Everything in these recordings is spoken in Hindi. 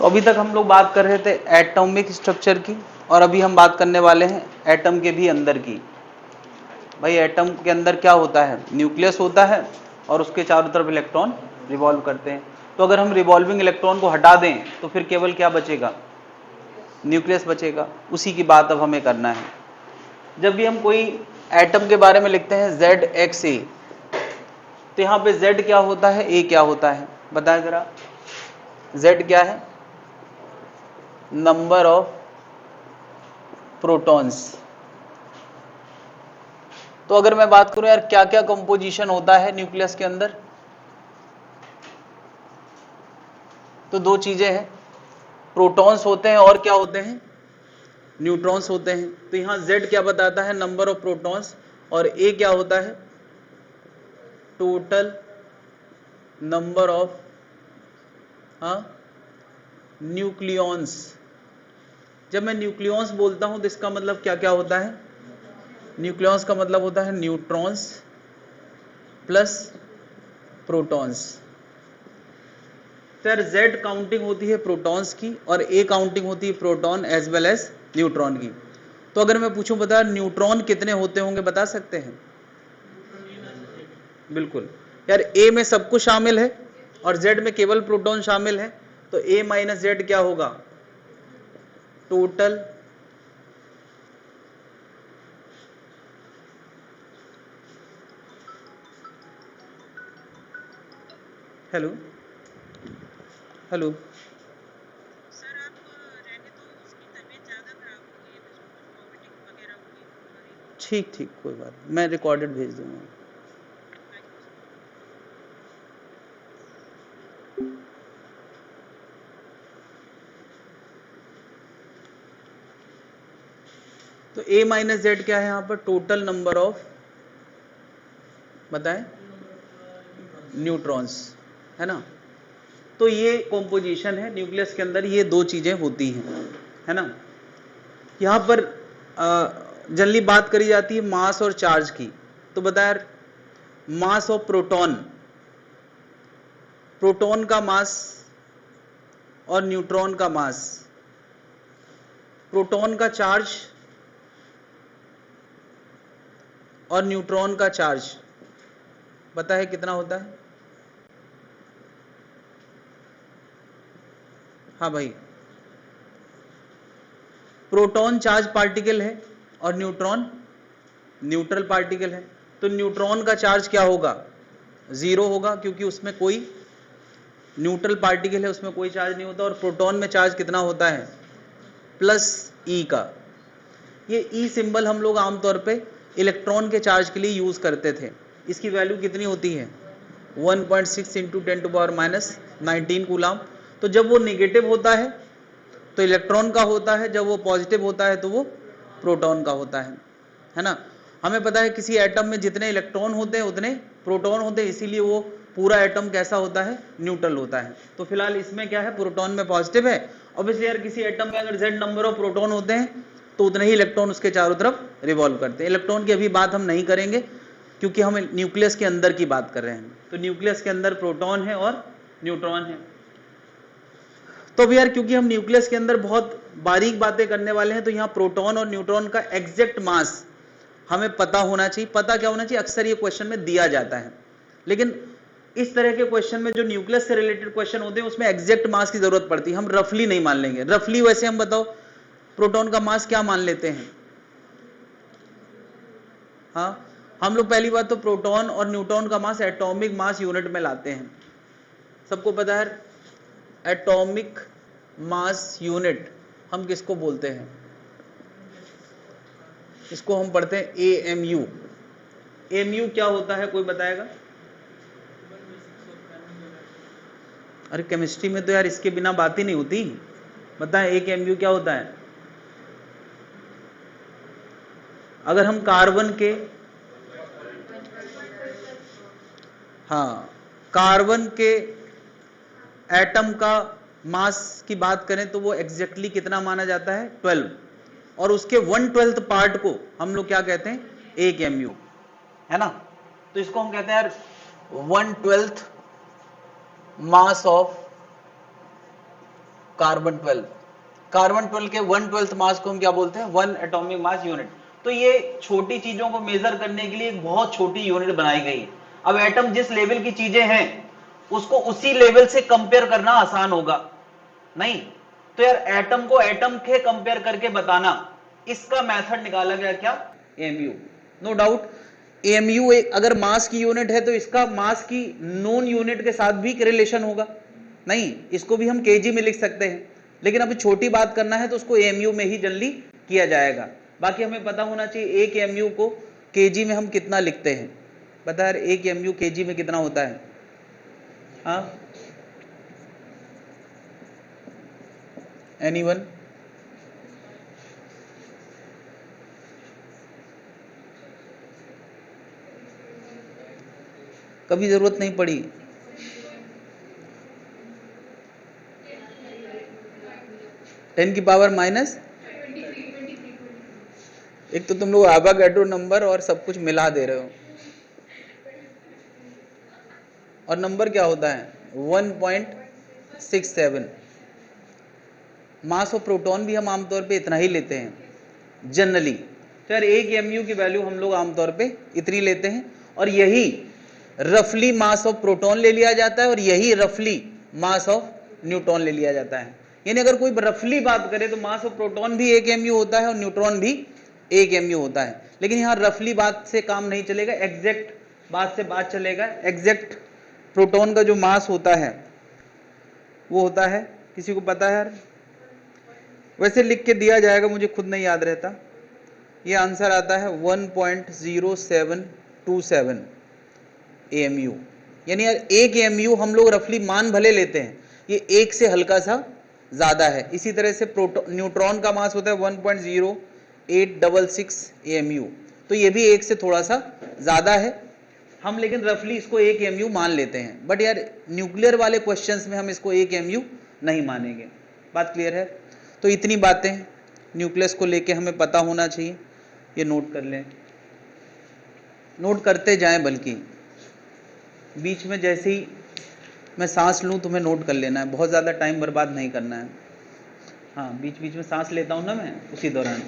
तो अभी तक हम लोग बात कर रहे थे एटॉमिक स्ट्रक्चर की, और अभी हम बात करने वाले हैं एटम के भी अंदर की। भाई एटम के अंदर क्या होता है, न्यूक्लियस होता है और उसके चारों तरफ इलेक्ट्रॉन रिवॉल्व करते हैं। तो अगर हम रिवॉल्विंग इलेक्ट्रॉन को हटा दें तो फिर केवल क्या बचेगा, न्यूक्लियस बचेगा। उसी की बात अब हमें करना है। जब भी हम कोई एटम के बारे में लिखते हैं ZXA, तो यहाँ पे Z क्या होता है, A क्या होता है, बताएं जरा। Z क्या है, नंबर ऑफ प्रोटॉन्स। तो अगर मैं बात करूं यार क्या क्या कंपोजिशन होता है न्यूक्लियस के अंदर, तो दो चीजें हैं, प्रोटॉन्स होते हैं और क्या होते हैं, न्यूट्रॉन्स होते हैं। तो यहां Z क्या बताता है, नंबर ऑफ प्रोटॉन्स, और A क्या होता है, टोटल नंबर ऑफ न्यूक्लियॉन्स। जब मैं न्यूक्लियॉन्स बोलता हूं तो इसका मतलब क्या क्या होता है, न्यूक्लियॉन्स का मतलब होता है न्यूट्रॉन्स प्लस प्रोटॉन्स। तो यार Z काउंटिंग होती है प्रोटॉन्स की और A काउंटिंग होती है proton as well as neutron की। तो अगर मैं पूछूं बता न्यूट्रॉन कितने होते होंगे, बता सकते हैं? बिल्कुल यार, A में सब कुछ शामिल है और Z में केवल प्रोटॉन शामिल है, तो A माइनस Z क्या होगा, टोटल हेलो हेलो सर आप रहने तो उसकी तबीयत ज़्यादा खराब हो गई है, उसको कुछ वॉमिटिंग वगैरह हो गई है। ठीक ठीक, कोई बात नहीं, मैं रिकॉर्डेड भेज दूंगा। Thank you sir. तो A माइनस Z क्या है यहाँ पर, टोटल नंबर ऑफ, बताएं, न्यूट्रॉन्स, है ना। तो ये कॉम्पोजिशन है न्यूक्लियस के अंदर, ये दो चीजें होती हैं, है ना। यहां पर जनरली बात करी जाती है मास और चार्ज की। तो बता यार, मास ऑफ प्रोटॉन, प्रोटॉन का मास और न्यूट्रॉन का मास, प्रोटॉन का चार्ज और न्यूट्रॉन का चार्ज, पता है कितना होता है? हाँ भाई, प्रोटॉन चार्ज पार्टिकल है और न्यूट्रॉन न्यूट्रल पार्टिकल है। तो न्यूट्रॉन का चार्ज क्या होगा, जीरो होगा, क्योंकि उसमें कोई न्यूट्रल पार्टिकल है, उसमें कोई चार्ज नहीं होता। और प्रोटॉन में चार्ज कितना होता है, प्लस ई का। ये ई सिंबल हम लोग आमतौर पे इलेक्ट्रॉन के चार्ज के लिए यूज करते थे। इसकी वैल्यू कितनी होती है, 1.6 इंटू 10⁻⁹ कूलाम। तो जब वो निगेटिव होता है तो इलेक्ट्रॉन का होता है, जब वो पॉजिटिव होता है तो वो प्रोटॉन का होता है ना। हमें पता है किसी एटम में जितने इलेक्ट्रॉन होते हैं उतने प्रोटॉन होते हैं, इसीलिए वो पूरा एटम कैसा होता है, न्यूट्रल होता है। तो फिलहाल इसमें क्या है, प्रोटॉन में पॉजिटिव है। ऑब्वियसली यार किसी एटम में अगर Z नंबर ऑफ प्रोटॉन होते हैं तो उतने ही इलेक्ट्रॉन उसके चारों तरफ रिवॉल्व करते हैं। इलेक्ट्रॉन की अभी बात हम नहीं करेंगे क्योंकि हम न्यूक्लियस के अंदर की बात कर रहे हैं। तो न्यूक्लियस के अंदर प्रोटॉन है और न्यूट्रॉन है। तो अब यार क्योंकि हम न्यूक्लियस के अंदर बहुत बारीक बातें करने वाले हैं, तो यहाँ प्रोटॉन और न्यूट्रॉन का एग्जैक्ट मास हमें पता होना चाहिए। पता क्या होना चाहिए, अक्सर ये क्वेश्चन में दिया जाता है, लेकिन इस तरह के क्वेश्चन में जो न्यूक्लियस से रिलेटेड क्वेश्चन होते हैं उसमें एग्जैक्ट मास की जरूरत पड़ती है। हम रफली नहीं मान लेंगे। रफली वैसे हम बताओ प्रोटॉन का मास क्या मान लेते हैं? हाँ, हम लोग पहली बात तो प्रोटॉन और न्यूट्रॉन का मास एटॉमिक मास यूनिट में लाते हैं। सबको पता है एटॉमिक मास यूनिट हम किसको बोलते हैं? इसको हम पढ़ते हैं AMU। AMU क्या होता है, कोई बताएगा? अरे केमिस्ट्री में तो यार इसके बिना बात ही नहीं होती। बताएं एक AMU क्या होता है? अगर हम कार्बन के, हाँ, कार्बन के एटम का मास की बात करें तो वो एग्जैक्टली कितना माना जाता है, 12। और उसके 1/12 पार्ट को हम लोग क्या कहते हैं, 1 MU, है ना। तो इसको हम कहते हैं यार 1/12 मास ऑफ कार्बन 12, कार्बन 12 के 1/12 मास को हम क्या बोलते हैं, 1 एटॉमिक मास यूनिट। तो ये छोटी चीजों को मेजर करने के लिए एक बहुत छोटी यूनिट बनाई गई है। अब एटम जिस लेवल की चीजें हैं उसको उसी लेवल से कंपेयर करना आसान होगा नहीं, तो यार एटम को एटम के कंपेयर करके बताना, इसका मेथड निकाला गया क्या, एमयू। नो डाउट एमयू अगर मास की यूनिट है तो इसका मास की नोन यूनिट के साथ भी रिलेशन होगा नहीं, इसको भी हम केजी में लिख सकते हैं, लेकिन अभी छोटी बात करना है तो उसको एमयू में ही जनरली किया जाएगा। बाकी हमें पता होना चाहिए एक एमयू को केजी में हम कितना लिखते हैं, पता है एक एमयू केजी में कितना होता है, हाँ एनीवन, कभी जरूरत नहीं पड़ी, टेन की पावर माइनस, एक तो तुम लोग एवोगाड्रो नंबर और सब कुछ मिला दे रहे हो, और नंबर क्या होता है 1.67। मास ऑफ प्रोटॉन भी हम आमतौर पे इतना ही लेते हैं जनरली, तो यार एक एमयू की वैल्यू हम लोग आमतौर पे इतनी लेते हैं, और यही रफली मास ऑफ प्रोटॉन ले लिया जाता है और यही रफली मास ऑफ न्यूट्रॉन ले लिया जाता है। यानी अगर कोई रफली बात करे तो मास ऑफ प्रोटॉन भी 1 एमयू होता है और न्यूट्रॉन भी 1 एमयू होता है, लेकिन यहां रफली बात से काम नहीं चलेगा, एग्जैक्ट बात से बात चलेगा। एग्जैक्ट प्रोटॉन का जो मास होता है वो होता है, किसी को पता है यार, वैसे लिख के दिया जाएगा, मुझे खुद नहीं याद रहता, ये आंसर आता है 1.0727 एमयू। यानी यार एक एमयू हम लोग रफली मान भले लेते हैं, ये एक से हल्का सा ज्यादा है। इसी तरह से न्यूट्रॉन का मास होता है 1.0866 एमयू, तो ये भी एक से थोड़ा सा ज्यादा है, हम लेकिन रफली इसको 1 एमयू मान लेते हैं। बट यार न्यूक्लियर वाले क्वेश्चंस में हम इसको 1 एमयू नहीं मानेंगे। बात क्लियर है? तो इतनी बातें न्यूक्लियस को लेके हमें पता होना चाहिए, ये नोट कर लें, नोट करते जाएं, बल्कि बीच में जैसे ही मैं सांस लूं तुम्हें नोट कर लेना है, बहुत ज़्यादा टाइम बर्बाद नहीं करना है। हाँ, बीच बीच में सांस लेता हूं ना मैं, उसी दौरान।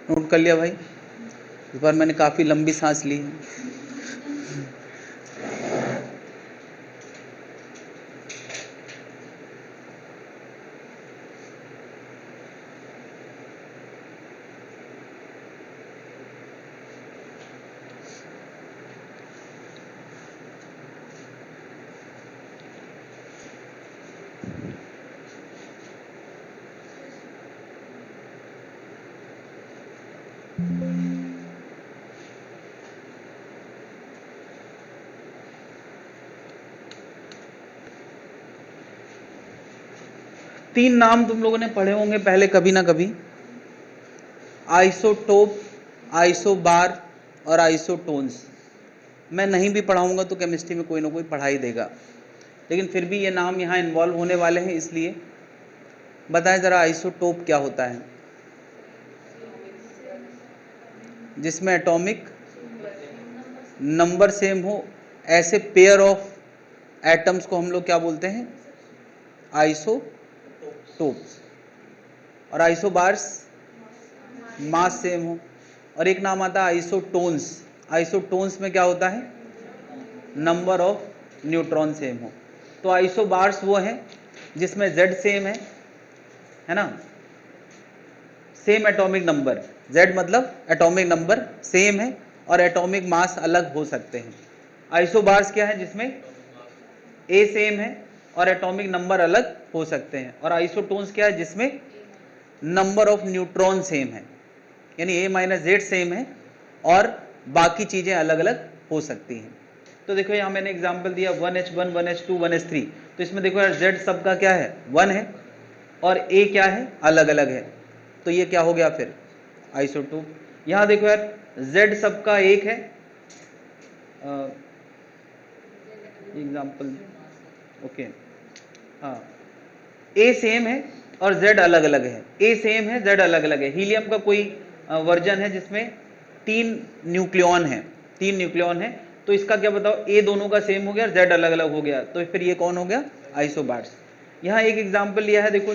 नोट कर लिया भाई? इस बार मैंने काफी लंबी सांस ली है। तीन नाम तुम लोगों ने पढ़े होंगे पहले कभी ना कभी, आइसोटोप, आइसोबार और आइसोटोन्स। मैं नहीं भी पढ़ाऊंगा तो केमिस्ट्री में कोई ना कोई पढ़ा ही देगा, लेकिन फिर भी ये नाम यहाँ इन्वॉल्व होने वाले हैं, इसलिए बताएं जरा आइसोटोप क्या होता है। जिसमें एटॉमिक नंबर सेम हो, ऐसे पेयर ऑफ एटम्स को हम लोग क्या बोलते हैं, आइसोटोप्स। और आइसोबार्स मास सेम हो, और एक नाम आता है आइसोटोन्स। आइसोटोन्स में क्या होता है, नंबर ऑफ न्यूट्रॉन सेम हो। तो आइसोबार्स वो है जिसमें Z सेम है ना, सेम एटॉमिक नंबर, Z मतलब एटॉमिक नंबर सेम है और एटॉमिक मास अलग हो सकते हैं। आइसोबार्स क्या है, जिसमें A सेम है और एटॉमिक नंबर अलग हो सकते हैं। और आइसोटोन्स क्या है, जिसमें नंबर ऑफ न्यूट्रॉन सेम है, यानी A - Z सेम है और बाकी चीजें अलग अलग हो सकती हैं। तो देखो यहाँ मैंने एग्जांपल दिया 1h1 1h2 1h3, तो इसमें देखो यार Z सबका क्या है 1 है और A क्या है अलग अलग है, तो ये क्या हो गया फिर आइसोटोप। यहाँ देखो यार Z सबका 1 है, एग्जांपल ओके, हाँ A सेम है और Z अलग अलग है, A सेम है Z अलग अलग है। हीलियम का कोई वर्जन है जिसमें 3 न्यूक्लियॉन है, तो इसका क्या बताओ A दोनों का सेम हो गया और Z अलग अलग हो गया, तो फिर ये कौन हो गया आइसोबार्स। यहाँ एक एग्जांपल लिया है देखो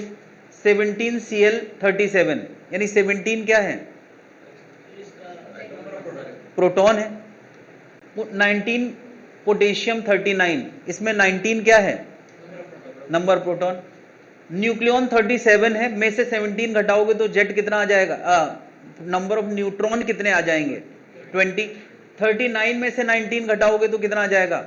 17Cl37, यानी 17 क्या है प्रोटॉन है, 19 पोटेशियम 39, इसमें 19 क्या है नंबर प्रोटॉन। न्यूक्लियॉन 37 है, में से 17 घटाओगे तो Z कितना आ जाएगा, नंबर ऑफ न्यूट्रॉन कितने आ जाएंगे 20। 39 में से 19 घटाओगे तो कितना आ जाएगा,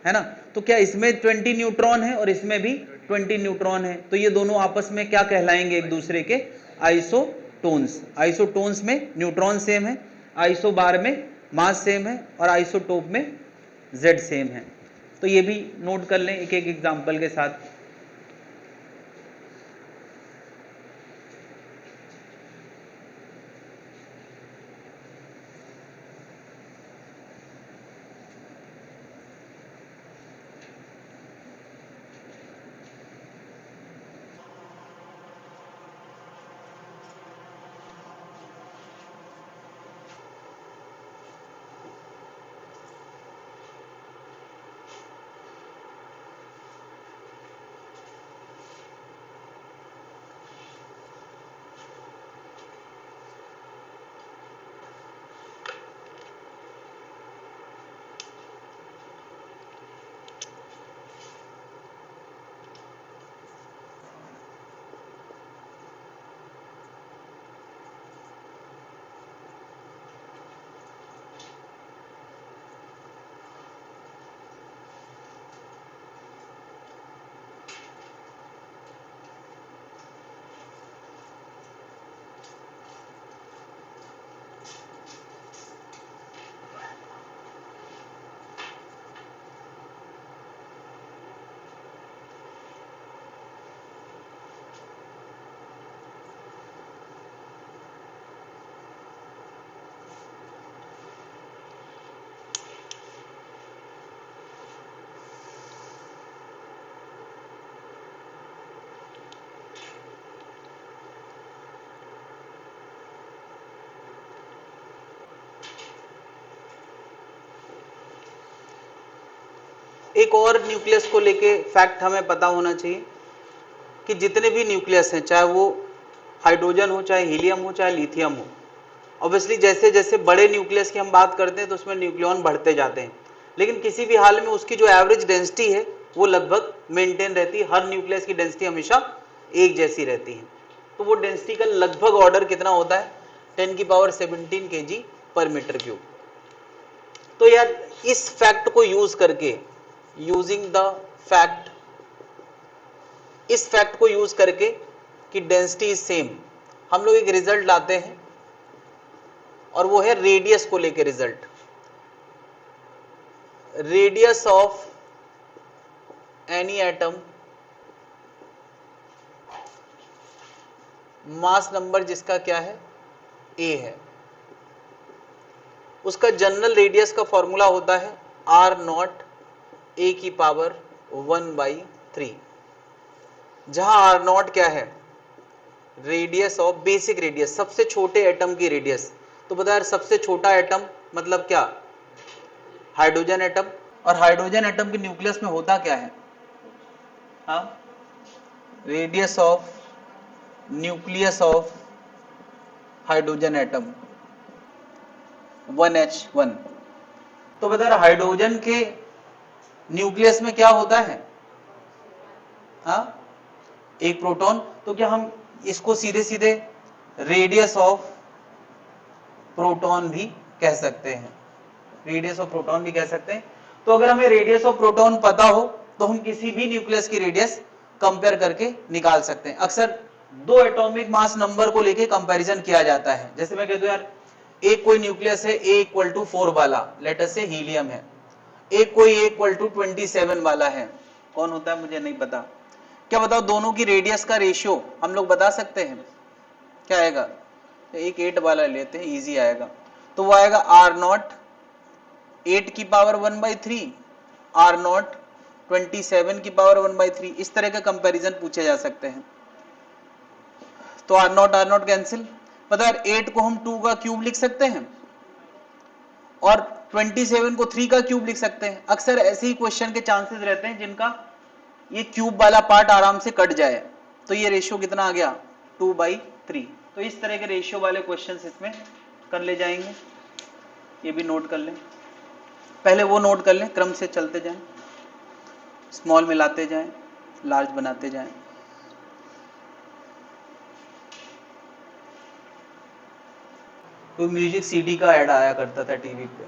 है ना। तो क्या इसमें 20 न्यूट्रॉन है और इसमें भी 20 न्यूट्रॉन है, तो ये दोनों आपस में क्या कहलाएंगे एक दूसरे के आइसोटोन्स। आइसोटोन्स में न्यूट्रॉन सेम है, आइसोबार में मास सेम है और आइसोटोप में Z सेम है। तो ये भी नोट कर लें एक एक एग्जांपल के साथ। एक और न्यूक्लियस को लेके फैक्ट हमें पता होना चाहिए कि जितने भी न्यूक्लियस हैं, चाहे वो हाइड्रोजन हो, चाहे हीलियम हो, चाहे लिथियम हो, ऑब्वियसली जैसे जैसे बड़े न्यूक्लियस की हम बात करते हैं तो उसमें न्यूक्लियॉन बढ़ते जाते हैं, लेकिन किसी भी हाल में उसकी जो एवरेज डेंसिटी है वो लगभग मेंटेन रहती है। हर न्यूक्लियस की डेंसिटी हमेशा एक जैसी रहती है, तो वो डेंसिटी का लगभग ऑर्डर कितना होता है 10⁻17 kg/m³। तो यार इस फैक्ट को यूज करके, यूजिंग द फैक्ट, इस फैक्ट को यूज करके कि डेंसिटी इज सेम, हम लोग एक रिजल्ट लाते हैं और वो है रेडियस को लेके result. Radius of any atom, mass number जिसका क्या है a है, उसका जनरल रेडियस का फॉर्मूला होता है r0 a⁻⁴, जहां r0 क्या है रेडियस ऑफ बेसिक रेडियस, सबसे छोटे एटम की रेडियस। तो बता यार सबसे छोटा एटम मतलब क्या हाइड्रोजन एटम, और हाइड्रोजन एटम के न्यूक्लियस में होता क्या है, हाँ radius of nucleus of hydrogen atom 1h1। तो बता रहा हाइड्रोजन के न्यूक्लियस में क्या होता है, हाँ एक प्रोटॉन। तो क्या हम इसको सीधे सीधे रेडियस ऑफ प्रोटॉन भी कह सकते हैं, रेडियस ऑफ प्रोटॉन भी कह सकते हैं। तो अगर हमें रेडियस ऑफ प्रोटॉन पता हो तो हम किसी भी न्यूक्लियस की रेडियस कंपेयर करके निकाल सकते हैं। अक्सर दो एटॉमिक मास नंबर को लेके कंपैरिजन किया जाता है। जैसे मैं कहता हूं यार एक कोई न्यूक्लियस है A = 4 वाला, लेट अस से हीलियम है, एक कोई इक्वल टू 27 वाला है, कौन होता है मुझे नहीं पता। क्या बताओ दोनों की रेडियस का रेशियो हम लोग बता सकते हैं, क्या आएगा? तो एक 8 वाला लेते हैं, इजी आएगा। तो वो आएगा आर नॉट 8 की पावर 1/3, आर नॉट 27 की पावर 1/3। इस तरह का कंपैरिजन पूछे जा सकते हैं। तो आर नॉट कैंसिल। पता है 8 को हम 2 का क्यूब लिख सकते हैं और 27 को 3 का क्यूब लिख सकते हैं। अक्सर ऐसे ही क्वेश्चन के चांसेस रहते हैं जिनका ये क्यूब वाला पार्ट आराम से कट जाए। तो ये रेशियो कितना आ गया? 2/3। तो इस तरह के रेशियो वाले क्वेश्चन इसमें कर ले जाएंगे। ये भी नोट कर लें, पहले वो नोट कर लें, क्रम से चलते जाएं, स्मॉल मिलाते जाएं, लार्ज बनाते जाएं। तो म्यूजिक सीडी का ऐड आया करता था टीवी पे,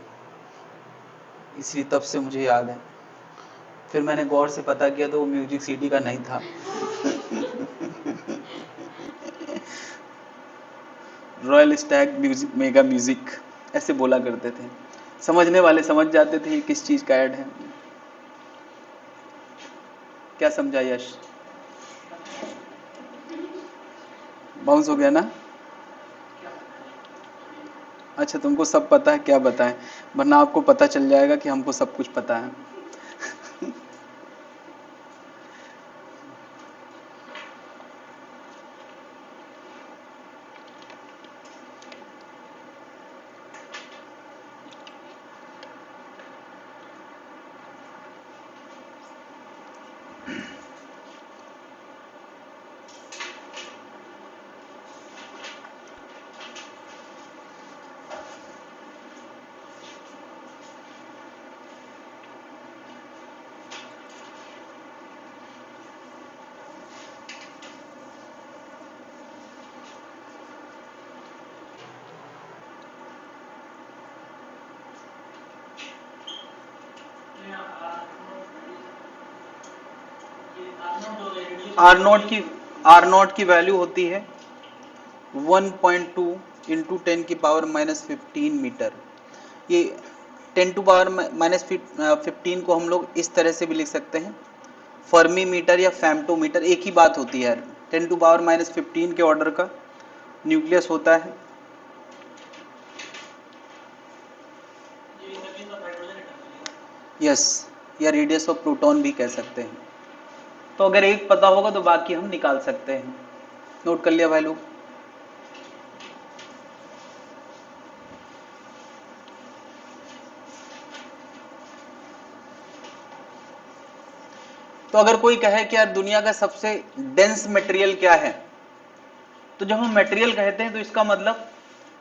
इसलिए तब से मुझे याद है। फिर मैंने गौर से पता किया तो वो म्यूजिक सीडी का नहीं था। Royal Stag music mega music ऐसे बोला करते थे, समझने वाले समझ जाते थे ये किस चीज का ऐड है। क्या समझा यश? बाउंस हो गया ना? अच्छा तुमको सब पता है, क्या बताएं, वरना आपको पता चल जाएगा कि हमको सब कुछ पता है। आर नॉट की वैल्यू होती है 1.2 इंटू 10 की पावर -15 मीटर। ये 10 टू पावर -15 को हम लोग इस तरह से भी लिख सकते हैं, फर्मी मीटर या फेम्टोमीटर, एक ही बात होती है। 10 टू पावर -15 के ऑर्डर का न्यूक्लियस होता है। यस, या रेडियस ऑफ प्रोटॉन भी कह सकते हैं। तो अगर एक पता होगा तो बाकी हम निकाल सकते हैं। नोट कर लिया भाई लोग? तो अगर कोई कहे कि यार दुनिया का सबसे डेंस मटेरियल क्या है, तो जब हम मटेरियल कहते हैं तो इसका मतलब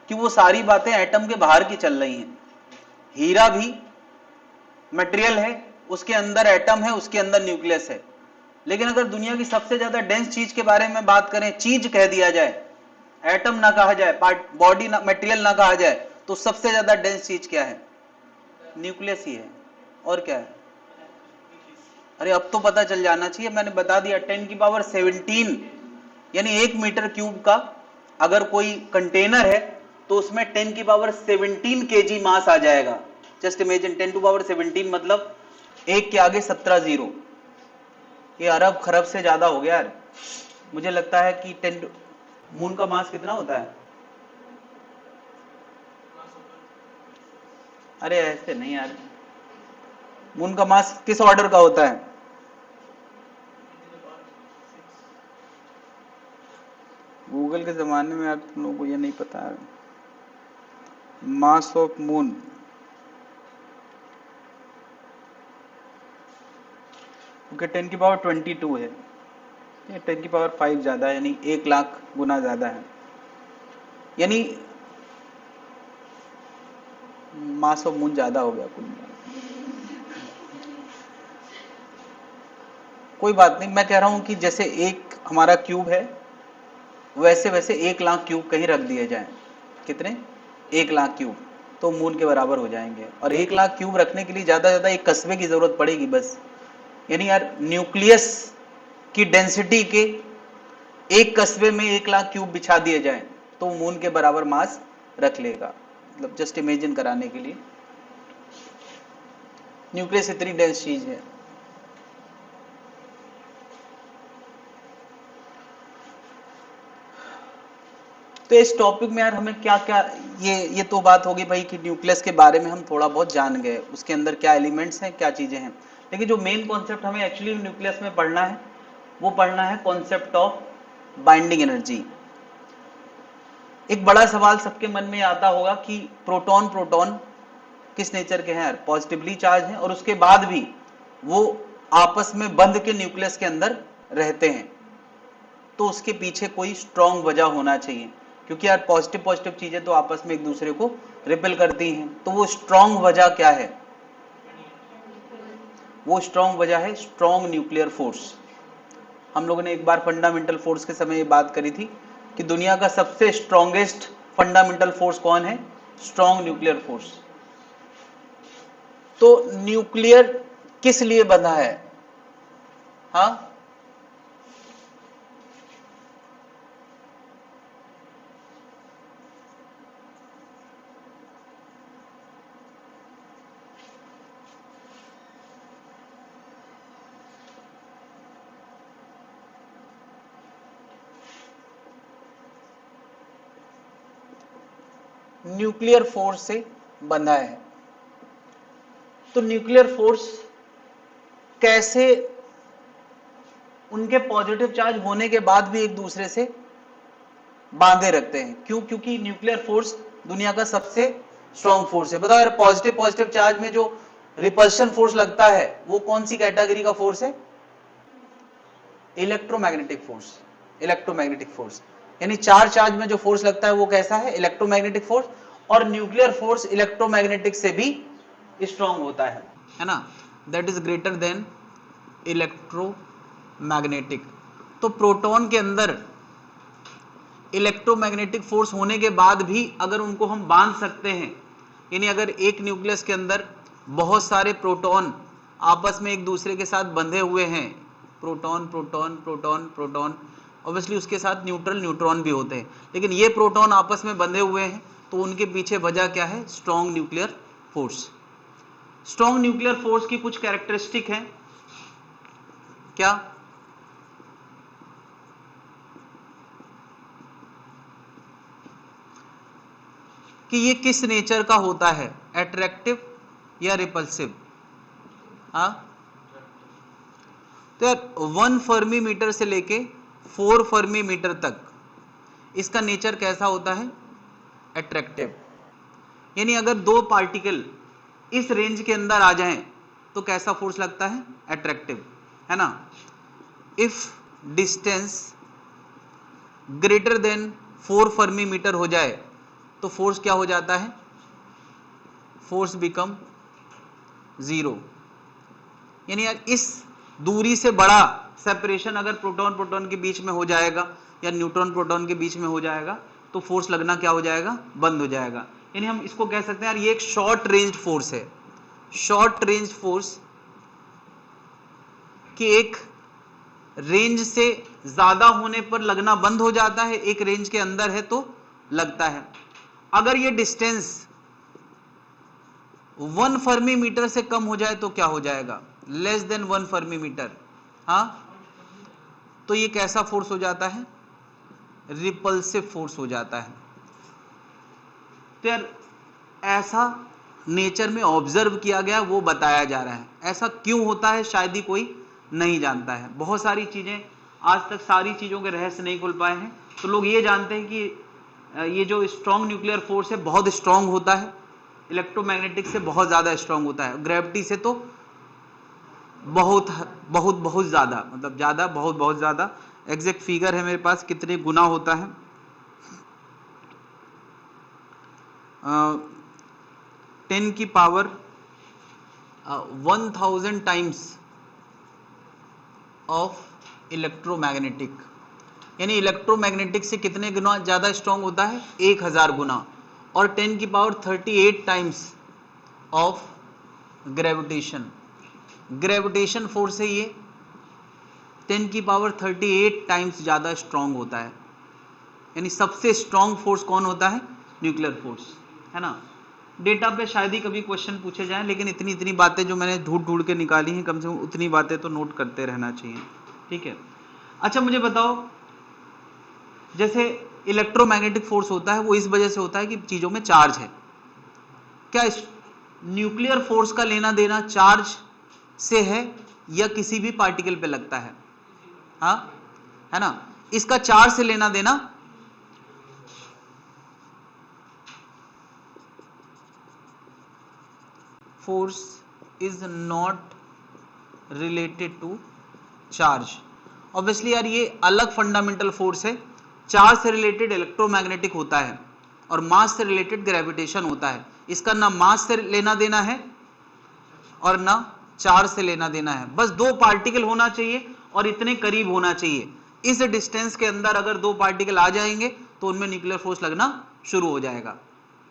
कि वो सारी बातें एटम के बाहर की चल रही हैं। हीरा भी मटेरियल है, उसके अंदर एटम है, उसके अंदर न्यूक्लियस है। लेकिन अगर दुनिया की सबसे ज्यादा डेंस चीज के बारे में बात करें, चीज कह दिया जाए, एटम ना कहा जाए, पार्ट बॉडी ना, मटेरियल ना कहा जाए, तो सबसे ज्यादा डेंस चीज क्या है? न्यूक्लियस ही है। और क्या है? अरे अब तो पता चल जाना चाहिए, मैंने बता दिया 10 की पावर 17, यानी 1 मीटर क्यूब का अगर कोई कंटेनर है तो उसमें 10 की पावर 17 केजी मास आ जाएगा। जस्ट इमेजिन 10 टू पावर 17 मतलब एक के आगे 17 जीरो। ये अरब खरब से ज्यादा हो गया यार। मुझे लगता है कि 10 मून का मास कितना होता है? अरे ऐसे नहीं यार, मून का मास किस ऑर्डर का होता है? गूगल के जमाने में यार तुम लोगों को ये नहीं पता है। मास ऑफ मून ओके 10 की पावर 22 है, 10 की पावर 5 ज्यादा है, यानी 1 लाख गुना ज्यादा है। यानी मास ऑफ मून ज्यादा हो गया कुल। कोई बात नहीं, मैं कह रहा हूं कि जैसे एक हमारा क्यूब है, वैसे वैसे 1 लाख क्यूब कहीं रख दिए जाएं। कितने? 1 लाख क्यूब, तो मून के बराबर हो जाएंगे। और 1 लाख क्यूब रखने के लिए ज्यादा ज्यादा एक कस्बे की जरूरत पड़ेगी बस। यानी यार न्यूक्लियस की डेंसिटी के एक कस्बे में 1 लाख क्यूब बिछा दिए जाएं तो मून के बराबर मास रख लेगा। मतलब जस्ट इमेजिन कराने के लिए। न्यूक्लियस इतनी डेंस चीज है। तो इस टॉपिक में यार हमें क्या क्या, ये तो बात होगी भाई कि न्यूक्लियस के बारे में हम थोड़ा बहुत जान गए, उसके अंदर क्या एलिमेंट्स हैं, क्या चीजें हैं, लेकिन जो मेन कॉन्सेप्ट हमें एक्चुअली न्यूक्लियस में पढ़ना है वो पढ़ना है कॉन्सेप्ट ऑफ बाइंडिंग एनर्जी। एक बड़ा सवाल सबके मन में आता होगा कि प्रोटॉन प्रोटॉन किस नेचर के हैं, पॉजिटिवली चार्ज हैं और उसके बाद भी वो आपस में बंध के न्यूक्लियस के अंदर रहते हैं, तो उसके पीछे कोई स्ट्रॉन्ग वजह होना चाहिए, क्योंकि यार पॉजिटिव पॉजिटिव चीजें तो आपस में एक दूसरे को रिपेल करती हैं। तो वो स्ट्रॉन्ग वजह क्या है? वो स्ट्रॉन्ग वजह है स्ट्रॉन्ग न्यूक्लियर फोर्स। हम लोगों ने एक बार फंडामेंटल फोर्स के समय ये बात करी थी कि दुनिया का सबसे स्ट्रॉन्गेस्ट फंडामेंटल फोर्स कौन है? Strong nuclear force. तो न्यूक्लियर किस लिए बंधा है? हाँ, न्यूक्लियर फोर्स से बंधा है। तो न्यूक्लियर फोर्स कैसे उनके पॉजिटिव चार्ज होने के बाद भी एक दूसरे से बांधे रखते हैं? क्यों? क्योंकि न्यूक्लियर फोर्स दुनिया का सबसे स्ट्रॉन्ग फोर्स है। बताओ यार, पॉजिटिव पॉजिटिव चार्ज में जो रिपल्शन फोर्स लगता है वो कौन सी कैटेगरी का फोर्स है? Electromagnetic force. इलेक्ट्रोमैग्नेटिक फोर्स यानी चार चार्ज में जो फोर्स लगता है वो कैसा है? Electromagnetic force. और न्यूक्लियर फोर्स इलेक्ट्रोमैग्नेटिक से भी स्ट्रॉन्ग होता है ना, that is greater than electromagnetic. तो प्रोटॉन के अंदर इलेक्ट्रोमैग्नेटिक फोर्स होने के बाद भी अगर उनको हम बांध सकते हैं, यानी अगर एक न्यूक्लियस के अंदर बहुत सारे प्रोटॉन आपस में एक दूसरे के साथ बंधे हुए हैं, proton proton proton proton, obviously उसके साथ न्यूट्रल न्यूट्रॉन भी होते हैं, लेकिन ये प्रोटॉन आपस में बंधे हुए हैं, तो उनके पीछे वजह क्या है? Strong nuclear force. Strong nuclear force की कुछ कैरेक्टरिस्टिक हैं, क्या? कि ये किस नेचर का होता है, अट्रैक्टिव या रिपल्सिव? हाँ, तो यार 1 फर्मी मीटर से लेके 4 फर्मी मीटर तक इसका नेचर कैसा होता है? अट्रैक्टिव। यानी अगर दो पार्टिकल इस रेंज के अंदर आ जाएं तो कैसा फोर्स लगता है? अट्रैक्टिव, है ना। If distance greater than 4 fermi metre हो जाए तो फोर्स क्या हो जाता है? Force become 0। यानी यार इस दूरी से बड़ा सेपरेशन अगर प्रोटॉन प्रोटॉन के बीच में हो जाएगा या न्यूट्रॉन प्रोटॉन के बीच में हो जाएगा तो फोर्स लगना क्या हो जाएगा? बंद हो जाएगा। यानी हम इसको कह सकते हैं यार ये एक शॉर्ट रेंज फोर्स है। शॉर्ट रेंज फोर्स कि एक रेंज से ज्यादा होने पर लगना बंद हो जाता है, एक रेंज के अंदर है तो लगता है। अगर ये डिस्टेंस 1 फर्मी मीटर से कम हो जाए तो क्या हो जाएगा? Less than 1 fermi metre. हाँ, तो ये कैसा फोर्स हो जाता है? रिपल्सिव फोर्स हो जाता है। तो यार ऐसा नेचर में ऑब्जर्व किया गया, वो बताया जा रहा है। ऐसा क्यों होता है शायद ही कोई नहीं जानता है। बहुत सारी चीजें आज तक सारी चीजों के रहस्य नहीं खुल पाए हैं। तो लोग ये जानते हैं कि ये जो स्ट्रॉन्ग न्यूक्लियर फोर्स है बहुत स्ट्रॉन्ग होता है, इलेक्ट्रोमैग्नेटिक से बहुत ज्यादा स्ट्रॉन्ग होता है, ग्रेविटी से तो बहुत बहुत बहुत ज्यादा, मतलब ज्यादा, बहुत बहुत ज्यादा। एग्जैक्ट फिगर है मेरे पास कितने गुना होता है, 10 की पावर 1000 टाइम्स ऑफ इलेक्ट्रोमैग्नेटिक। यानी इलेक्ट्रोमैग्नेटिक से कितने गुना ज्यादा स्ट्रॉन्ग होता है? 1000 गुना। और 10 की power 38 times of gravitation. Gravitation force है ये 10 की पावर 38 टाइम्स ज्यादा स्ट्रॉन्ग होता है। यानी सबसे स्ट्रॉन्ग फोर्स कौन होता है? न्यूक्लियर फोर्स, है ना। डेटा पे शायद ही कभी क्वेश्चन पूछे जाएं, लेकिन इतनी इतनी बातें जो मैंने ढूंढ ढूंढ के निकाली हैं, कम से कम उतनी बातें तो नोट करते रहना चाहिए, ठीक है। अच्छा मुझे बताओ, जैसे इलेक्ट्रोमैग्नेटिक फोर्स होता है वो इस वजह से होता है कि चीजों में चार्ज है। क्या इस न्यूक्लियर फोर्स का लेना देना चार्ज से है या किसी भी पार्टिकल पे लगता है? हाँ, है ना, इसका चार्ज से लेना देना force is not related to charge। Obviously यार ये अलग फंडामेंटल फोर्स है, चार्ज से रिलेटेड इलेक्ट्रोमैग्नेटिक होता है और मास से रिलेटेड ग्रेविटेशन होता है। इसका ना मास से लेना देना है और ना चार्ज से लेना देना है, बस दो पार्टिकल होना चाहिए और इतने करीब होना चाहिए। इस डिस्टेंस के अंदर अगर दो पार्टिकल आ जाएंगे तो उनमें न्यूक्लियर फोर्स लगना शुरू हो जाएगा,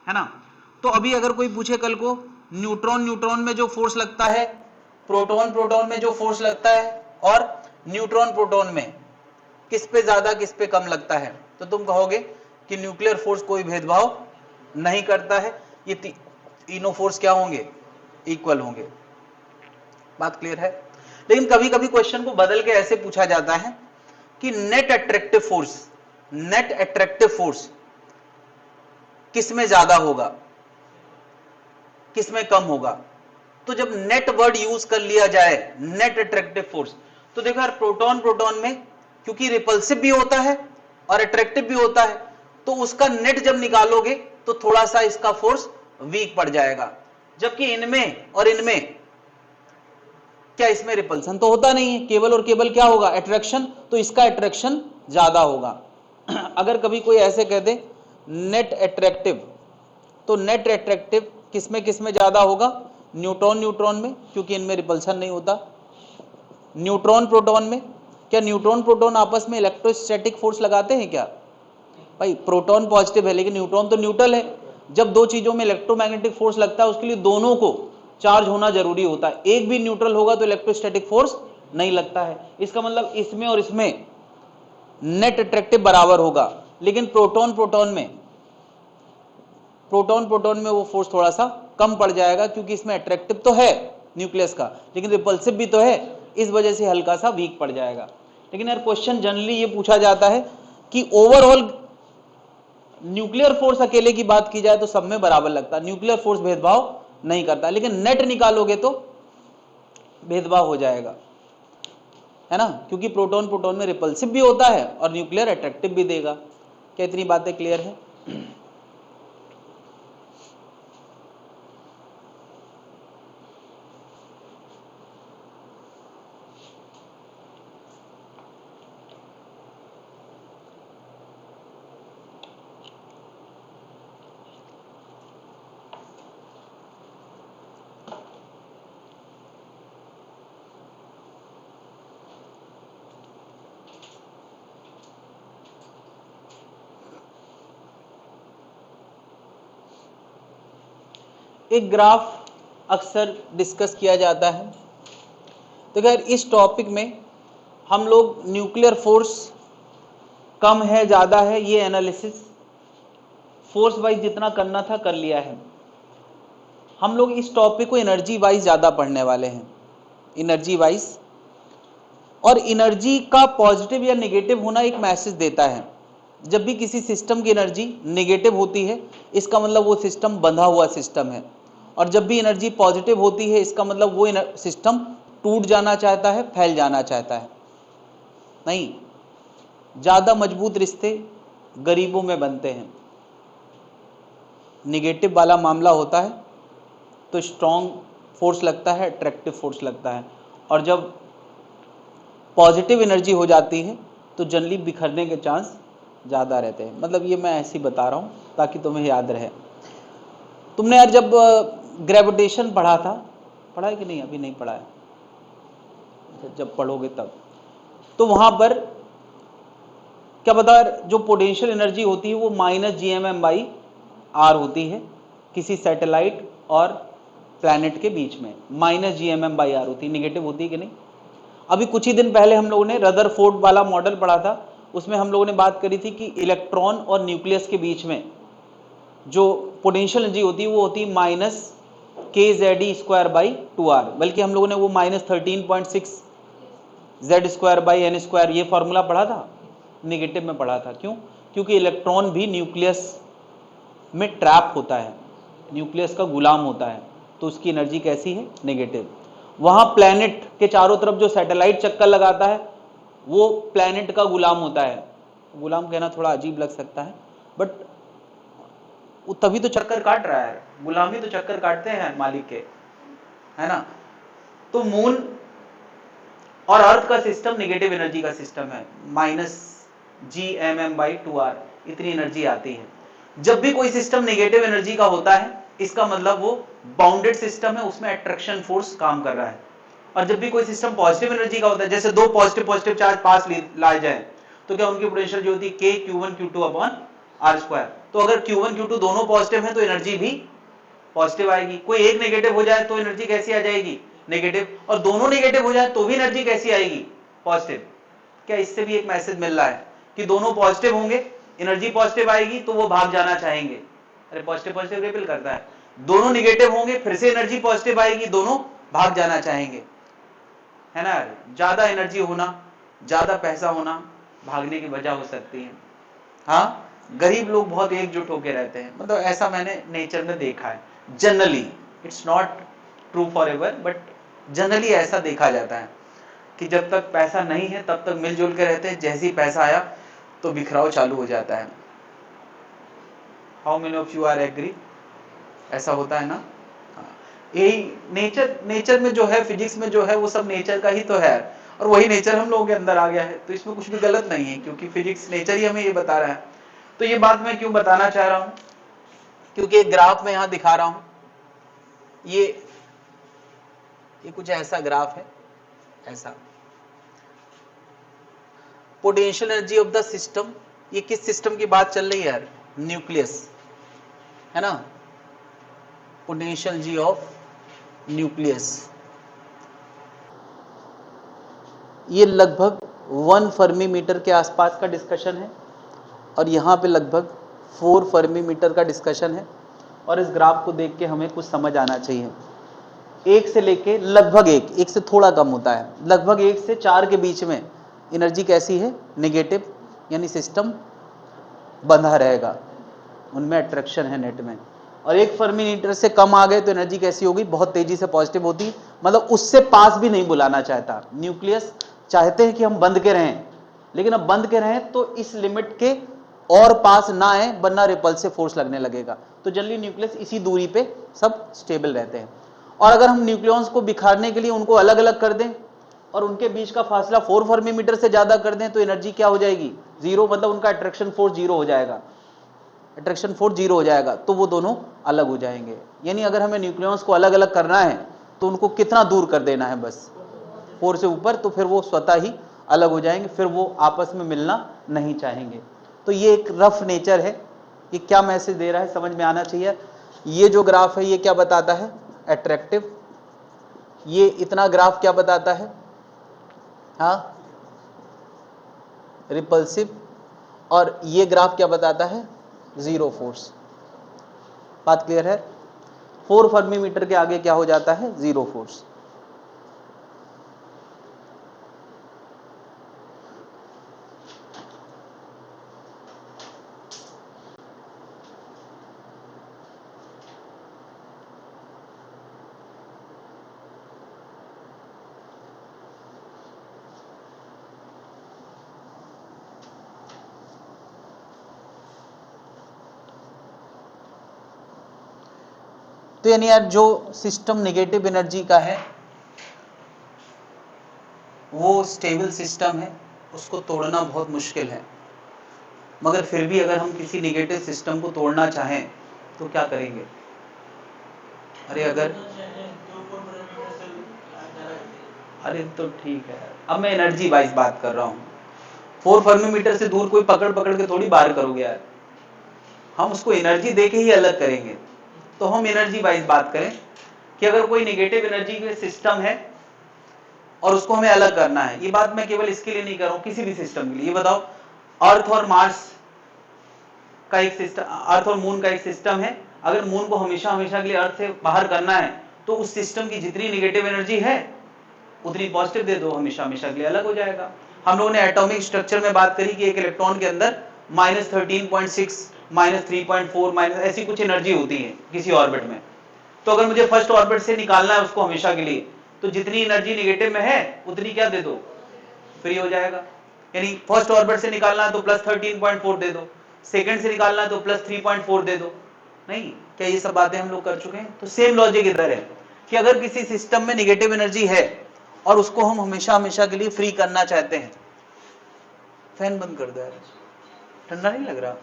है ना। तो अभी अगर कोई पूछे कल को न्यूट्रॉन न्यूट्रॉन में जो फोर्स लगता है, प्रोटॉन प्रोटॉन में जो फोर्स लगता है और न्यूट्रॉन प्रोटॉन में किस पे ज्यादा किस पे कम लगता है, तो तुम कहोगे कि न्यूक्लियर फोर्स कोई भेदभाव नहीं करता है, ये तीनों फोर्स क्या होंगे, इक्वल होंगे। बात क्लियर है। लेकिन कभी कभी क्वेश्चन को बदल के ऐसे पूछा जाता है कि नेट अट्रैक्टिव फोर्स किस में ज्यादा होगा, किस में कम होगा। तो जब नेट वर्ड यूज कर लिया जाए, नेट अट्रैक्टिव फोर्स, तो देखो यार प्रोटॉन प्रोटॉन में क्योंकि रिपल्सिव भी होता है और अट्रैक्टिव भी होता है, तो उसका नेट जब निकालोगे तो थोड़ा सा इसका फोर्स वीक पड़ जाएगा, जबकि इनमें और इनमें क्या, इसमें रिपल्सन तो होता नहीं है, केवल और केवल क्या होगा, अट्रैक्शन, तो इसका अट्रैक्शन ज्यादा होगा। अगर कभी कोई ऐसे कह दे नेट अट्रैक्टिव, तो नेट अट्रैक्टिव किसमें ज्यादा होगा, न्यूट्रॉन न्यूट्रॉन में, क्योंकि इनमें रिपल्सन नहीं होता। न्यूट्रॉन प्रोटॉन में, क्या न्यूट्रॉन प्रोटॉन आपस में इलेक्ट्रोस्टैटिक फोर्स लगाते हैं क्या, भाई प्रोटॉन पॉजिटिव है लेकिन न्यूट्रॉन तो न्यूट्रल है। जब दो चीजों में इलेक्ट्रोमैग्नेटिक फोर्स लगता है उसके लिए दोनों को चार्ज होना जरूरी होता है, एक भी न्यूट्रल होगा तो इलेक्ट्रोस्टैटिक फोर्स नहीं लगता है। इसका मतलब इसमें और इसमें नेट अट्रैक्टिव बराबर होगा, लेकिन प्रोटॉन प्रोटॉन में वो फोर्स थोड़ा सा कम पड़ जाएगा, क्योंकि इसमें अट्रैक्टिव तो है न्यूक्लियस का लेकिन रिपल्सिव भी तो है, इस वजह से हल्का सा वीक पड़ जाएगा। लेकिन यार क्वेश्चन जनरली ये पूछा जाता है कि ओवरऑल न्यूक्लियर फोर्स अकेले की बात की जाए तो सब में बराबर लगता है, न्यूक्लियर फोर्स भेदभाव नहीं करता, लेकिन नेट निकालोगे तो भेदभाव हो जाएगा, है ना, क्योंकि प्रोटॉन प्रोटॉन में रिपल्सिव भी होता है और न्यूक्लियर अट्रैक्टिव भी देगा। क्या इतनी बातें क्लियर है? एक ग्राफ अक्सर डिस्कस किया जाता है, तो खैर इस टॉपिक में हम लोग न्यूक्लियर फोर्स कम है ज़्यादा है ये एनालिसिस फोर्स वाइज जितना करना था कर लिया है। हम लोग इस टॉपिक को एनर्जी वाइज ज़्यादा पढ़ने वाले हैं, एनर्जी वाइज। और एनर्जी का पॉजिटिव या नेगेटिव होना एक मैसेज देता है। जब भी किसी सिस्टम की एनर्जी नेगेटिव होती है इसका मतलब वो सिस्टम बंधा हुआ सिस्टम है, और जब भी एनर्जी पॉजिटिव होती है इसका मतलब वो सिस्टम टूट जाना चाहता है, फैल जाना चाहता है। नहीं, ज़्यादा मजबूत रिश्ते गरीबों में बनते हैं। नेगेटिव वाला मामला होता है तो स्ट्रॉन्ग फोर्स लगता है, अट्रैक्टिव फोर्स लगता है, और जब पॉजिटिव एनर्जी हो जाती है तो जनरली बिखरने के चांस ज़्यादा रहते हैं। मतलब ये मैं ऐसे ही बता रहा हूँ ताकि तुम्हें याद रहे। तुमने यार जब ग्रेविटेशन पढ़ा था, पढ़ा है कि नहीं? अभी नहीं पढ़ा है, जब पढ़ोगे तब। तो वहाँ पर क्या पता, जो पोटेंशियल एनर्जी होती है वो -gmm/r होती है किसी सैटेलाइट और प्लैनेट के बीच में, -gmm/r होती है। नेगेटिव होती है कि नहीं? अभी कुछ ही दिन पहले हम लोगों ने रदरफोर्ड वाला मॉडल पढ़ा था, उसमें हम लोगों ने बात करी थी कि इलेक्ट्रॉन और न्यूक्लियस के बीच में जो पोटेंशियल एनर्जी होती है वो होती है माइनस kZe²/2r, बल्कि हम लोगों ने वो -13.6 Z²/n², ये फॉर्मूला पढ़ा था, नेगेटिव में पढ़ा था। क्यों? क्योंकि इलेक्ट्रॉन भी न्यूक्लियस में ट्रैप होता है, न्यूक्लियस का गुलाम होता है, तो उसकी एनर्जी कैसी है? नेगेटिव। वहां प्लैनेट के चारों तरफ जो सैटेलाइट चक्कर लगाता है वो प्लैनेट का गुलाम होता है। गुलाम कहना थोड़ा अजीब लग सकता है, बट वो तभी तो चक्कर काट रहा है, गुलामी तो चक्कर काटते हैं मालिक के, है ना। तो मून और अर्थ का सिस्टम नेगेटिव एनर्जी का सिस्टम है, -Gmm/2r, इतनी एनर्जी आती है। जब भी कोई सिस्टम नेगेटिव एनर्जी का होता है इसका मतलब वो बाउंडेड सिस्टम है, उसमें अट्रैक्शन फोर्स काम कर रहा है। और जब भी कोई सिस्टम पॉजिटिव एनर्जी का होता है, जैसे दो पॉजिटिव चार्ज पास लाए जाए तो क्या उनकी पोटेंशियल जो होती है kQ1Q2/r²। तो अगर Q1 Q2 दोनों पॉजिटिव हैं तो एनर्जी भी पॉजिटिव आएगी। कोई एक नेगेटिव हो जाए तो एनर्जी कैसी आ जाएगी? नेगेटिव। और दोनों नेगेटिव हो जाए तो भी एनर्जी कैसी आएगी? पॉजिटिव। क्या इससे भी एक मैसेज मिल रहा है कि दोनों पॉजिटिव होंगे, एनर्जी पॉजिटिव आएगी तो वो भाग जाना चाहेंगे? अरे पॉजिटिव पॉजिटिव रिपेल करता है। दोनों नेगेटिव होंगे, फिर से एनर्जी पॉजिटिव आएगी, दोनों भाग जाना चाहेंगे, है ना। ज्यादा एनर्जी होना, ज्यादा पैसा होना भागने की वजह हो सकती है। हाँ, गरीब लोग बहुत एकजुट होकर रहते हैं, मतलब ऐसा मैंने नेचर में देखा है generally. It's not true for ever, but generally ऐसा देखा जाता है कि जब तक पैसा नहीं है तब तक मिलजुल के रहते हैं, जैसे ही पैसा आया तो बिखराव चालू हो जाता है। How many of you are agree? ऐसा होता है ना। यही नेचर में जो है, फिजिक्स में जो है वो सब नेचर का ही तो है, और वही नेचर हम लोगों के अंदर आ गया है, तो इसमें कुछ भी गलत नहीं है, क्योंकि फिजिक्स नेचर ही हमें ये बता रहा है। तो ये बात मैं क्यों बताना चाह रहा हूं? क्योंकि एक ग्राफ में यहां दिखा रहा हूं, ये कुछ ऐसा ग्राफ है, ऐसा potential energy of the system. ये किस सिस्टम की बात चल रही है यार? न्यूक्लियस, है ना। पोटेंशियल एनर्जी ऑफ न्यूक्लियस, ये लगभग 1 फर्मी मीटर के आसपास का डिस्कशन है, और यहाँ पे लगभग 4 फर्मी मीटर का डिस्कशन है। और इस ग्राफ को देख के हमें कुछ समझ आना चाहिए। 1 से लेके लगभग 1 से थोड़ा कम होता है, लगभग 1 से 4 के बीच में एनर्जी कैसी है? नेगेटिव, यानी सिस्टम बंधा रहेगा, उनमें अट्रैक्शन है नेट में। और 1 फर्मी मीटर से कम आ गए तो एनर्जी कैसी होगी? बहुत तेजी से पॉजिटिव होती, मतलब उससे पास भी नहीं बुलाना चाहता। न्यूक्लियस चाहते हैं कि हम बंद के रहें, लेकिन अब बंद के रहें तो इस लिमिट के और पास ना आए, वरना रिपल्सिव फोर्स लगने लगेगा। तो जनरली न्यूक्लियस इसी दूरी पे सब स्टेबल रहते हैं। और अगर हम न्यूक्लियॉन्स को बिखारने के लिए उनको अलग अलग कर दें और उनके बीच का फासला 4 फर्मी मीटर से ज्यादा कर दें तो एनर्जी क्या हो जाएगी? 0, मतलब उनका अट्रैक्शन फोर्स 0 हो जाएगा। अट्रैक्शन फोर्स 0 हो जाएगा तो वो दोनों अलग हो जाएंगे। यानी अगर हमें न्यूक्लियॉन्स को अलग अलग करना है तो उनको कितना दूर कर देना है? बस 4 से ऊपर, तो फिर वो स्वतः ही अलग हो जाएंगे, फिर वो आपस में मिलना नहीं चाहेंगे। तो ये एक रफ नेचर है। ये क्या मैसेज दे रहा है समझ में आना चाहिए। ये जो ग्राफ है ये क्या बताता है? अट्रैक्टिव। ये इतना ग्राफ क्या बताता है? हाँ, रिपल्सिव। और ये ग्राफ क्या बताता है? 0 फोर्स। बात क्लियर है? 4 फर्मी मीटर के आगे क्या हो जाता है? 0 फोर्स। तो यानी यार जो सिस्टम नेगेटिव एनर्जी का है वो स्टेबल सिस्टम है, उसको तोड़ना बहुत मुश्किल है। मगर फिर भी अगर हम किसी नेगेटिव सिस्टम को तोड़ना चाहें तो क्या करेंगे? अरे तो ठीक है, अब मैं एनर्जी वाइज बात कर रहा हूँ। 4 फर्मी मीटर से दूर कोई पकड़ पकड़ के थोड़ी बाहर करोगे यार, हम उसको एनर्जी दे के ही अलग करेंगे। तो हम एनर्जी वाइज बात करें कि अगर कोई नेगेटिव एनर्जी के सिस्टम है और उसको हमें अलग करना है, ये बात मैं केवल इसके लिए नहीं कर रहा हूं, किसी भी सिस्टम के लिए। ये बताओ, अर्थ और मार्स का एक सिस्टम, अर्थ और मून का एक सिस्टम है। अगर मून को हमेशा हमेशा के लिए अर्थ से बाहर करना है तो उस सिस्टम की जितनी नेगेटिव एनर्जी है उतनी पॉजिटिव दे दो, हमेशा हमेशा के लिए अलग हो जाएगा। हम लोगों ने एटॉमिक स्ट्रक्चर में बात करी कि एक इलेक्ट्रॉन के अंदर -13.6, -3.4 माइनस ऐसी कुछ एनर्जी होती है किसी ऑर्बिट में। तो अगर मुझे फर्स्ट ऑर्बिट से निकालना है उसको हमेशा के लिए, तो जितनी एनर्जी नेगेटिव में है उतनी क्या दे दो, फ्री हो जाएगा। यानी फर्स्ट ऑर्बिट से निकालना है तो +13.4 दे दो, सेकंड से निकालना है तो +3.4 दे दो। नहीं, क्या ये सब बातें हम लोग कर चुके हैं? तो सेम लॉजिक इधर है कि अगर किसी सिस्टम में नेगेटिव एनर्जी है और उसको हम हमेशा हमेशा के लिए फ्री करना चाहते हैं, फैन बंद कर दो यार, ठंडा नहीं लग रहा?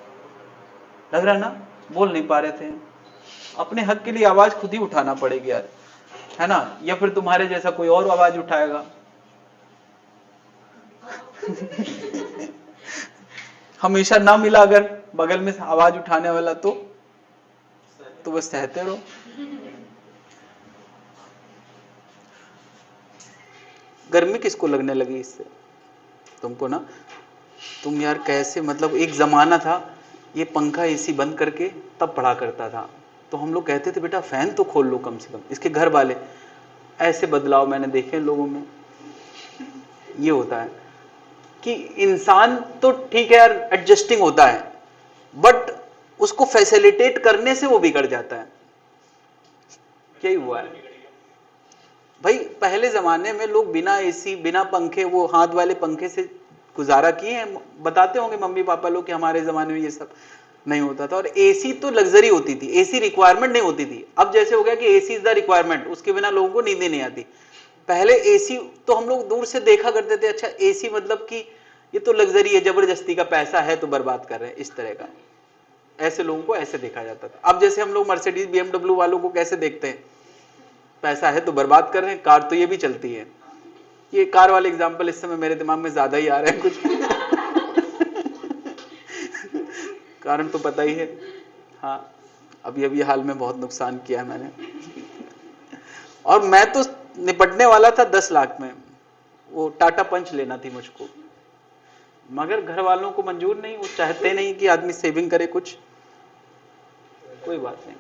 लग रहा ना? बोल नहीं पा रहे थे। अपने हक के लिए आवाज खुद ही उठाना पड़ेगी यार, है ना? या फिर तुम्हारे जैसा कोई और आवाज उठाएगा। हमेशा ना मिला अगर बगल में आवाज उठाने वाला तो बस सहते रहो। गर्मी किसको लगने लगी इससे? तुमको ना? तुम यार कैसे, मतलब एक जमाना था ये पंखा एसी बंद करके तब पढ़ा करता था, तो हम लोग कहते थे बेटा फैन तो खोल लो कम से कम। इसके घर वाले, ऐसे बदलाव मैंने देखे लोगों में। ये होता है कि इंसान तो ठीक है यार, एडजस्टिंग होता है, बट उसको फैसिलिटेट करने से वो बिगड़ जाता है। क्या ही हुआ है भाई? पहले जमाने में लोग बिना एसी बिना पंखे, वो हाथ वाले पंखे से गुजारा किए हैं। बताते होंगे मम्मी पापा लोग कि हमारे जमाने में ये सब नहीं होता था। और एसी तो लग्जरी होती थी, एसी रिक्वायरमेंट नहीं होती थी। अब जैसे हो गया कि एसी इज द रिक्वायरमेंट, उसके बिना लोगों को नींद ही नहीं आती। पहले एसी तो हम लोग दूर से देखा करते थे, अच्छा एसी मतलब कि ये तो लग्जरी है, जबरदस्ती का पैसा है तो बर्बाद कर रहे हैं, इस तरह का। ऐसे लोगों को ऐसे देखा जाता था। अब जैसे हम लोग मर्सिडीज BMW वालों को कैसे देखते हैं, पैसा है तो बर्बाद कर रहे हैं, कार तो ये भी चलती है। ये कार वाले एग्जांपल इस समय मेरे दिमाग में ज्यादा ही आ रहे हैं कुछ। कारण तो पता ही है। हाँ, अभी हाल में बहुत नुकसान किया है मैंने। और मैं तो निपटने वाला था 10 लाख में, वो टाटा पंच लेना थी मुझको, मगर घर वालों को मंजूर नहीं, वो चाहते नहीं कि आदमी सेविंग करे कुछ। कोई बात नहीं।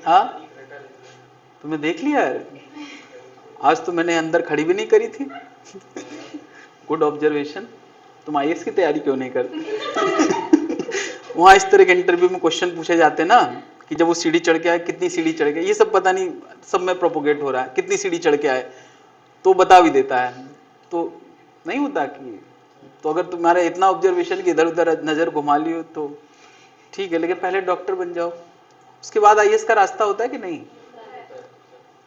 हाँ, तुमने देख लिया है? आज तो मैंने अंदर खड़ी भी नहीं करी थी। Good observation. तुम IAS की तैयारी क्यों नहीं करते? वहां इस तरह के इंटरव्यू में क्वेश्चन पूछे जाते ना कि जब वो सीढ़ी चढ़ के आए, कितनी सीढ़ी चढ़ के, ये सब पता नहीं सब में प्रोपोगेट हो रहा है, कितनी सीढ़ी चढ़ के आए तो बता भी देता है। तो नहीं होता कि, तो अगर तुम्हारा इतना ऑब्जर्वेशन कि इधर उधर नजर घुमा लियो तो ठीक है, लेकिन पहले डॉक्टर बन जाओ, उसके बाद IAS का रास्ता होता है कि नहीं?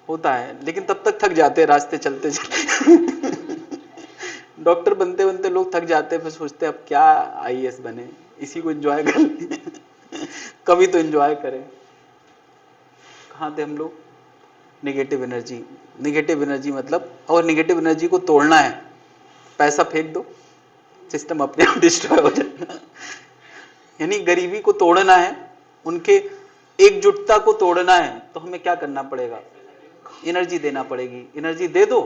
होता है, लेकिन तब तक थक जाते हैं रास्ते चलते चलते। डॉक्टर बनते बनते लोग थक जाते हैं, फिर सोचते हैं अब क्या IAS बने, इसी को एंजॉय कर लें। कभी तो एंजॉय करें। कहाँ थे हम लोग? Negative energy. नेगेटिव एनर्जी मतलब, और नेगेटिव एनर्जी को तोड़ना है, पैसा फेंक दो, सिस्टम अपने आप डिस्ट्रॉय हो जाएगा। यानी गरीबी को तोड़ना है, उनके एकजुटता को तोड़ना है, तो हमें क्या करना पड़ेगा? एनर्जी देना पड़ेगी। एनर्जी दे दो,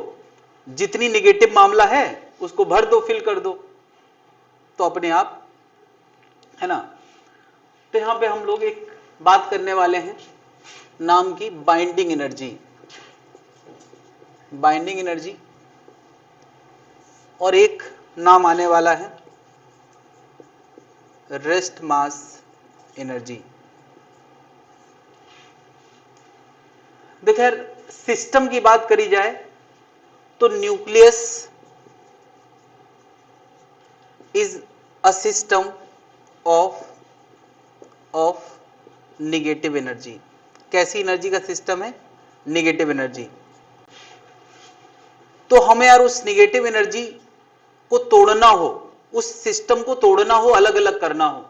जितनी नेगेटिव मामला है उसको भर दो, फिल कर दो, तो अपने आप, है ना? तो यहां पे हम लोग एक बात करने वाले हैं नाम की बाइंडिंग एनर्जी। बाइंडिंग एनर्जी, और एक नाम आने वाला है रेस्ट मास एनर्जी। देखिए, सिस्टम की बात करी जाए तो nucleus is a system of negative energy. कैसी एनर्जी का सिस्टम है? Negative energy. तो हमें यार उस नेगेटिव एनर्जी को तोड़ना हो, उस सिस्टम को तोड़ना हो, अलग अलग करना हो।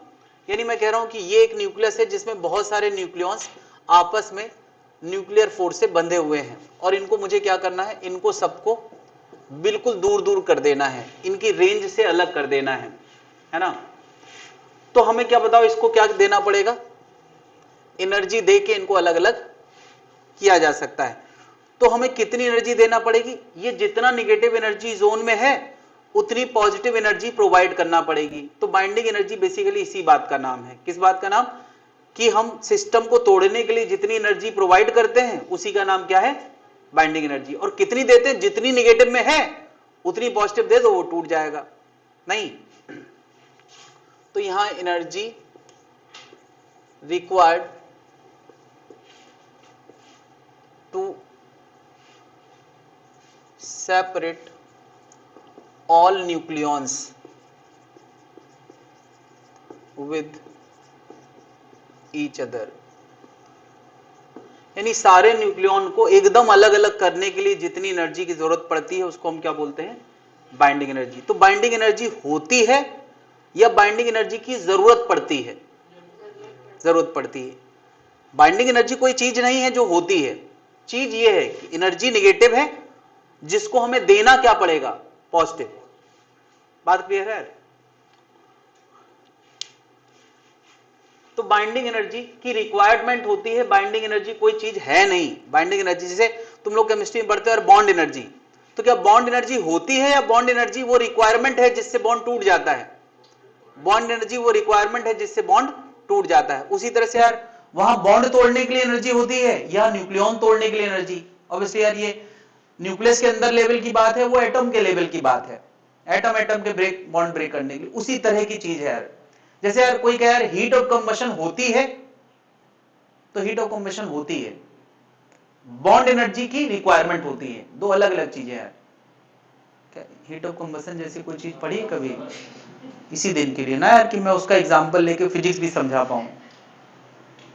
यानी मैं कह रहा हूं कि ये एक न्यूक्लियस है जिसमें बहुत सारे न्यूक्लियॉन्स आपस में न्यूक्लियर फोर्स से बंधे हुए हैं, और इनको मुझे क्या करना है? इनको सबको बिल्कुल दूर दूर कर देना है, इनकी रेंज से अलग कर देना है ना? तो हमें क्या बताओ, इसको क्या देना पड़ेगा? एनर्जी दे के इनको अलग अलग किया जा सकता है। तो हमें कितनी एनर्जी देना पड़ेगी? ये जितना नेगेटिव एनर्जी जोन में है उतनी पॉजिटिव एनर्जी प्रोवाइड करना पड़ेगी। तो बाइंडिंग एनर्जी बेसिकली इसी बात का नाम है। किस बात का नाम? कि हम सिस्टम को तोड़ने के लिए जितनी एनर्जी प्रोवाइड करते हैं उसी का नाम क्या है? Binding energy. और कितनी देते हैं? जितनी निगेटिव में है उतनी पॉजिटिव दे दो वो टूट जाएगा। नहीं, तो यहां energy required to separate all nucleons with each other, यानी सारे न्यूक्लियॉन को एकदम अलग अलग करने के लिए जितनी एनर्जी की जरूरत पड़ती है उसको हम क्या बोलते हैं? Binding energy. तो बाइंडिंग एनर्जी होती है या बाइंडिंग एनर्जी की जरूरत पड़ती है? जरूरत पड़ती है। बाइंडिंग एनर्जी कोई चीज नहीं है जो होती है, चीज ये है कि एनर्जी निगेटिव है जिसको हमें देना क्या पड़ेगा? पॉजिटिव। बात क्लियर है? तो बाइंडिंग एनर्जी की रिक्वायरमेंट होती है। बाइंडिंग एनर्जी कोई चीज है नहीं। बाइंडिंग एनर्जी, जैसे तुम लोग केमिस्ट्री में पढ़ते हो बॉन्ड एनर्जी, तो क्या बॉन्ड एनर्जी होती है या बॉन्ड एनर्जी वो रिक्वायरमेंट है जिससे बॉन्ड टूट जाता है? बॉन्ड एनर्जी वो रिक्वायरमेंट है जिससे बॉन्ड टूट जाता है। उसी तरह से यार वहां बॉन्ड तोड़ने के लिए एनर्जी होती है या न्यूक्लियॉन तोड़ने के लिए एनर्जी? ऑब्वियसली यार ये न्यूक्लियस के अंदर लेवल की बात है, वो एटम के लेवल की बात है, एटम एटम के ब्रेक बॉन्ड ब्रेक करने के लिए। उसी तरह की चीज है यार। जैसे यार कोई कहे यार हीट ऑफ कंबशन होती है, तो हीट ऑफ कंबशन होती है, बॉन्ड एनर्जी की रिक्वायरमेंट होती है, दो अलग अलग चीजें हैं। क्या हीट ऑफ कंबशन जैसी कोई चीज पढ़ी कभी? इसी दिन के लिए ना यार कि मैं उसका एग्जांपल लेके फिजिक्स भी समझा पाऊं,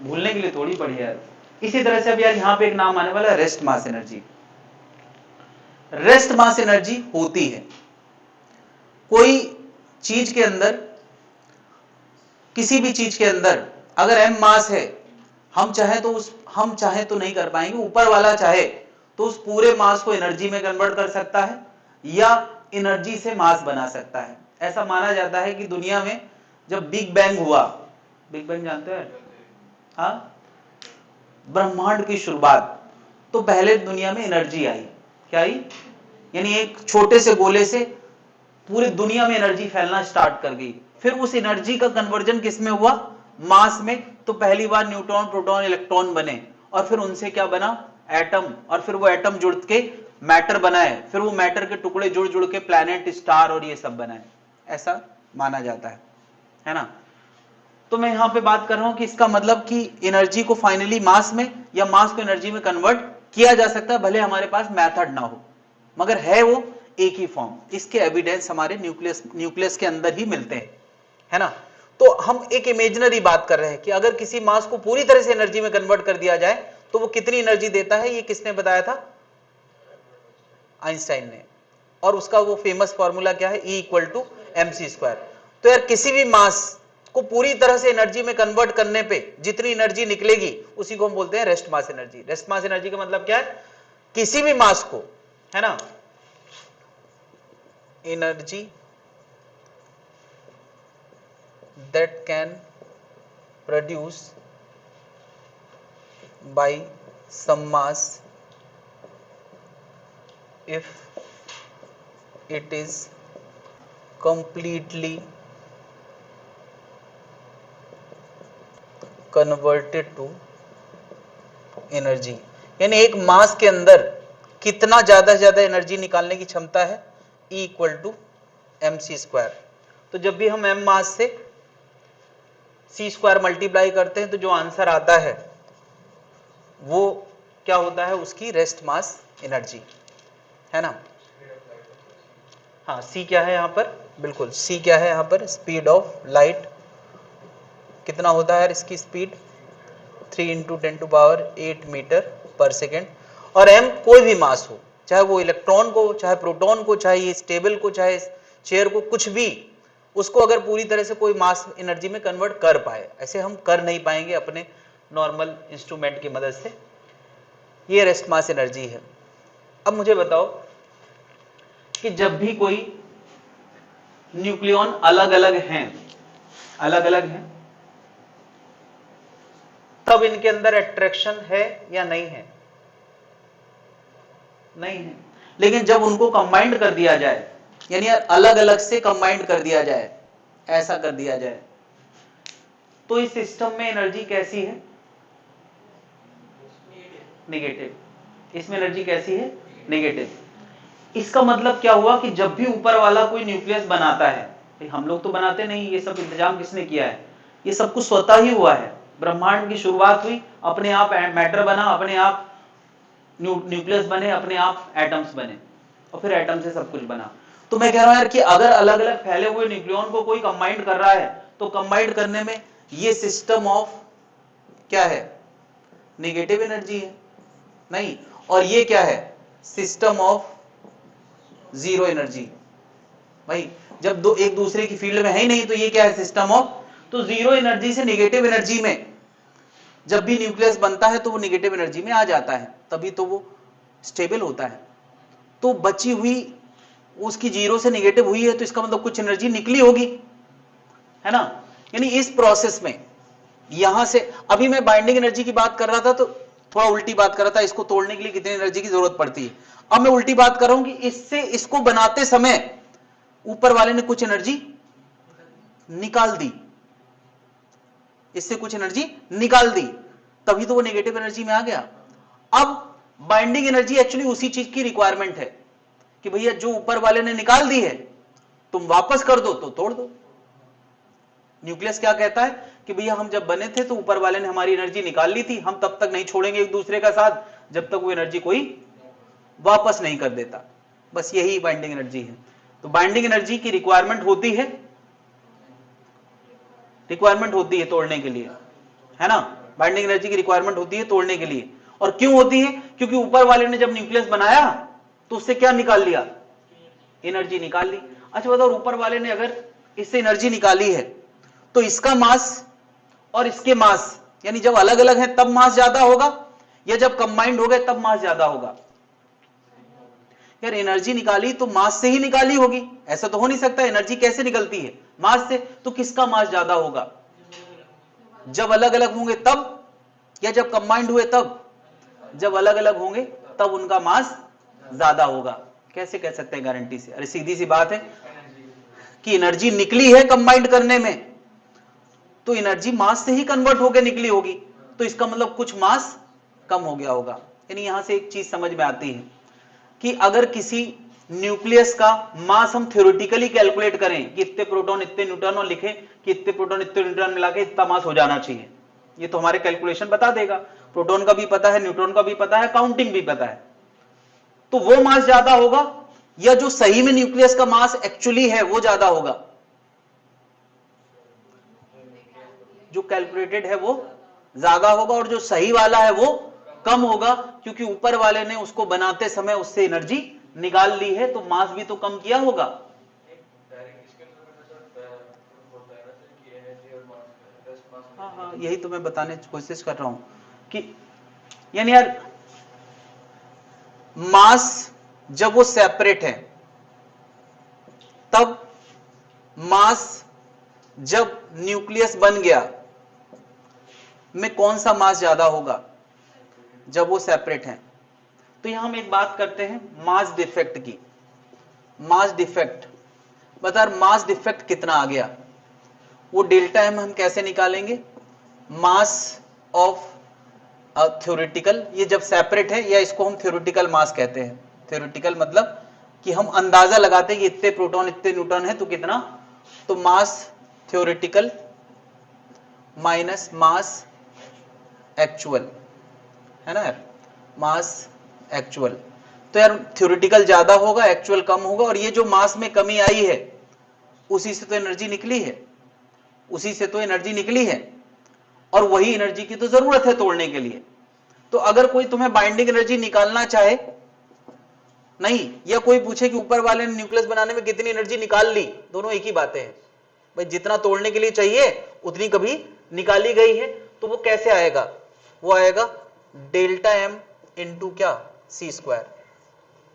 भूलने के लिए थोड़ी पढ़ी यार। इसी तरह से अब यार यहां पे एक नाम आने वाला है rest mass energy. Rest mass energy होती है कोई चीज के अंदर, किसी भी चीज के अंदर अगर m मास है, हम चाहे तो नहीं कर पाएंगे, ऊपर वाला चाहे तो उस पूरे मास को एनर्जी में कन्वर्ट कर सकता है या एनर्जी से मास बना सकता है। ऐसा माना जाता है कि दुनिया में जब बिग बैंग हुआ, बिग बैंग जानते हैं? हाँ, ब्रह्मांड की शुरुआत, तो पहले दुनिया में एनर्जी आई। क्या आई? यानी एक छोटे से गोले से पूरी दुनिया में एनर्जी फैलना स्टार्ट कर गई। फिर उस एनर्जी का कन्वर्जन किसमें हुआ? मास में। तो पहली बार न्यूट्रॉन, प्रोटॉन, इलेक्ट्रॉन बने और फिर उनसे क्या बना? एटम। और फिर वो एटम जुड़ के मैटर बनाए, फिर वो मैटर के टुकड़े जुड़ जुड़ के प्लैनेट, स्टार और ये सब बनाए। ऐसा माना जाता है ना? तो मैं यहां पे बात कर रहा हूं कि इसका मतलब कि एनर्जी को फाइनली मास में या मास को एनर्जी में कन्वर्ट किया जा सकता है, भले हमारे पास मेथड ना हो, मगर है वो एक ही फॉर्म। इसके एविडेंस हमारे न्यूक्लियस के अंदर ही मिलते हैं, है ना? तो हम एक इमेजिनरी बात कर रहे हैं कि अगर किसी मास को पूरी तरह से एनर्जी में कन्वर्ट कर दिया जाए तो वो कितनी एनर्जी देता है। ये किसने बताया था? आइंस्टाइन ने। और उसका वो फेमस फॉर्मूला क्या है? E = mc²। तो यार किसी भी मास को पूरी तरह से एनर्जी में कन्वर्ट करने पे जितनी एनर्जी निकलेगी उसी को हम बोलते हैं rest mass energy. Rest mass energy का मतलब क्या है? किसी भी मास को, है ना, energy that can produce by some mass if it is completely converted to energy। यानी एक मास के अंदर कितना ज्यादा से ज्यादा एनर्जी निकालने की क्षमता है? E = mc²। तो जब भी हम m मास से c² मल्टीप्लाई करते हैं तो जो आंसर आता है वो क्या होता है? उसकी रेस्ट मास एनर्जी, है ना? हाँ, c क्या है यहाँ पर? बिल्कुल c क्या है यहाँ पर? Speed of light. कितना होता है इसकी स्पीड? 3 × 10⁸ मीटर/सेकेंड। और m कोई भी मास हो, चाहे वो इलेक्ट्रॉन को, चाहे प्रोटॉन को, चाहे ये स्टेबल को, चाहे चेयर को, कुछ भी, उसको अगर पूरी तरह से कोई मास एनर्जी में कन्वर्ट कर पाए, ऐसे हम कर नहीं पाएंगे अपने नॉर्मल इंस्ट्रूमेंट की मदद से। ये रेस्ट मास एनर्जी है। अब मुझे बताओ कि जब भी कोई न्यूक्लियॉन अलग अलग हैं, तब इनके अंदर अट्रैक्शन है या नहीं है? नहीं है। लेकिन जब उनको कंबाइंड कर दिया जाए यानी अलग अलग से कंबाइंड कर दिया जाए, ऐसा कर दिया जाए, तो इस सिस्टम में एनर्जी कैसी है? नेगेटिव। इसमें एनर्जी कैसी है? नेगेटिव। इसका मतलब क्या हुआ कि जब भी ऊपर वाला कोई न्यूक्लियस बनाता है, हम लोग तो बनाते नहीं, ये सब इंतजाम किसने किया है? ये सब कुछ स्वतः ही हुआ है। ब्रह्मांड की शुरुआत हुई, अपने आप मैटर बना, अपने आप न्यूक्लियस बने, अपने आप एटम्स बने, और फिर एटम से सब कुछ बना। तो मैं कह रहा हूं यार कि अगर अलग अलग फैले हुए न्यूक्लियन को कोई कंबाइंड कर रहा है, तो कंबाइंड करने में ये सिस्टम ऑफ क्या है? नेगेटिव एनर्जी है नहीं, और ये क्या है? System of zero energy. भाई जब दो एक दूसरे की फील्ड में है ही नहीं, तो ये क्या है? System of. तो जीरो एनर्जी से नेगेटिव एनर्जी में जब भी न्यूक्लियस बनता है तो वो नेगेटिव एनर्जी में आ जाता है, तभी तो वो स्टेबल होता है। तो बची हुई उसकी जीरो से नेगेटिव हुई है, तो इसका मतलब कुछ एनर्जी निकली होगी, है ना? यानी इस प्रोसेस में यहां से, अभी मैं बाइंडिंग एनर्जी की बात कर रहा था तो थोड़ा उल्टी बात कर रहा था, इसको तोड़ने के लिए कितनी एनर्जी की जरूरत पड़ती है। अब मैं उल्टी बात कर रहा हूं कि इससे इसको बनाते समय ऊपर वाले ने कुछ एनर्जी निकाल दी, इससे कुछ एनर्जी निकाल दी, तभी तो वो नेगेटिव एनर्जी में आ गया। अब बाइंडिंग एनर्जी एक्चुअली उसी चीज की रिक्वायरमेंट है कि भैया जो ऊपर वाले ने निकाल दी है तुम वापस कर दो तो तोड़ दो। न्यूक्लियस क्या कहता है कि भैया हम जब बने थे तो ऊपर वाले ने हमारी एनर्जी निकाल ली थी, हम तब तक नहीं छोड़ेंगे एक दूसरे का साथ जब तक वो एनर्जी कोई वापस नहीं कर देता। बस यही बाइंडिंग एनर्जी है। तो बाइंडिंग एनर्जी की रिक्वायरमेंट होती है, तोड़ने के लिए, है ना? बाइंडिंग एनर्जी की रिक्वायरमेंट होती है तोड़ने के लिए। और क्यों होती है? क्योंकि ऊपर वाले ने जब न्यूक्लियस बनाया तो उससे क्या निकाल लिया? एनर्जी निकाल ली। अच्छा बताओ, ऊपर वाले ने अगर इससे एनर्जी निकाली है तो इसका मास और इसके मास, यानी जब अलग अलग है तब मास ज्यादा होगा या जब कंबाइंड हो गए तब मास ज्यादा होगा? यार एनर्जी निकाली तो मास से ही निकाली होगी, ऐसा तो हो नहीं सकता। एनर्जी कैसे निकलती है? मास से। तो किसका मास ज्यादा होगा? जब अलग अलग होंगे तब, या जब कंबाइंड हुए तब? जब अलग अलग होंगे तब उनका मास ज्यादा होगा। कैसे कह सकते हैं गारंटी से? अरे सीधी सी बात है कि एनर्जी निकली है कंबाइंड करने में, तो एनर्जी मास से ही कन्वर्ट होकर निकली होगी, तो इसका मतलब कुछ मास कम हो गया होगा। यानी यहां से एक चीज समझ में आती है कि अगर किसी न्यूक्लियस का मास हम थ्योरेटिकली कैलकुलेट करें कि इतने प्रोटॉन इतने न्यूट्रॉन, और लिखें कि इतने प्रोटॉन इतने न्यूट्रॉन मिला के इतना मास हो जाना चाहिए, ये तो हमारे कैलकुलेशन बता देगा। प्रोटॉन का भी पता है, न्यूट्रॉन का भी पता है, काउंटिंग भी पता है। तो वो मास ज्यादा होगा या जो सही में न्यूक्लियस का मास एक्चुअली है वो ज्यादा होगा? जो कैलकुलेटेड है वो ज्यादा होगा और जो सही वाला है वो कम होगा, क्योंकि ऊपर वाले ने उसको बनाते समय उससे एनर्जी निकाल ली है, तो मास भी तो कम किया होगा। हाँ, यही तो मैं बताने की कोशिश कर रहा हूं कि यानी यार मास जब वो सेपरेट है तब, मास जब न्यूक्लियस बन गया में कौन सा मास ज्यादा होगा? जब वो सेपरेट है। तो यहां हम एक बात करते हैं मास डिफेक्ट की। मास डिफेक्ट बता, मास डिफेक्ट कितना आ गया? वो डेल्टा एम हम कैसे निकालेंगे? मास ऑफ थ्योरेटिकल, ये जब सेपरेट है, या इसको हम थ्योरेटिकल मास कहते हैं। थ्योरेटिकल मतलब कि हम अंदाजा लगाते हैं कि इतने प्रोटॉन इतने न्यूट्रॉन है तो कितना, तो मास थ्योरेटिकल माइनस मास एक्चुअल, है ना यार? मास एक्चुअल। तो यार थ्योरेटिकल ज्यादा होगा, एक्चुअल कम होगा, और ये जो मास में कमी आई है उसी से तो एनर्जी निकली है, उसी से तो एनर्जी निकली है, और वही एनर्जी की तो जरूरत है तोड़ने के लिए। तो अगर कोई तुम्हें बाइंडिंग एनर्जी निकालना चाहे, नहीं, या कोई पूछे कि ऊपर वाले ने न्यूक्लियस बनाने में कितनी एनर्जी निकाल ली, दोनों एक ही बातें हैं भाई। जितना तोड़ने के लिए चाहिए उतनी कभी निकाली गई है, तो वो कैसे आएगा? वो आएगा डेल्टा एम इंटू क्या? C square.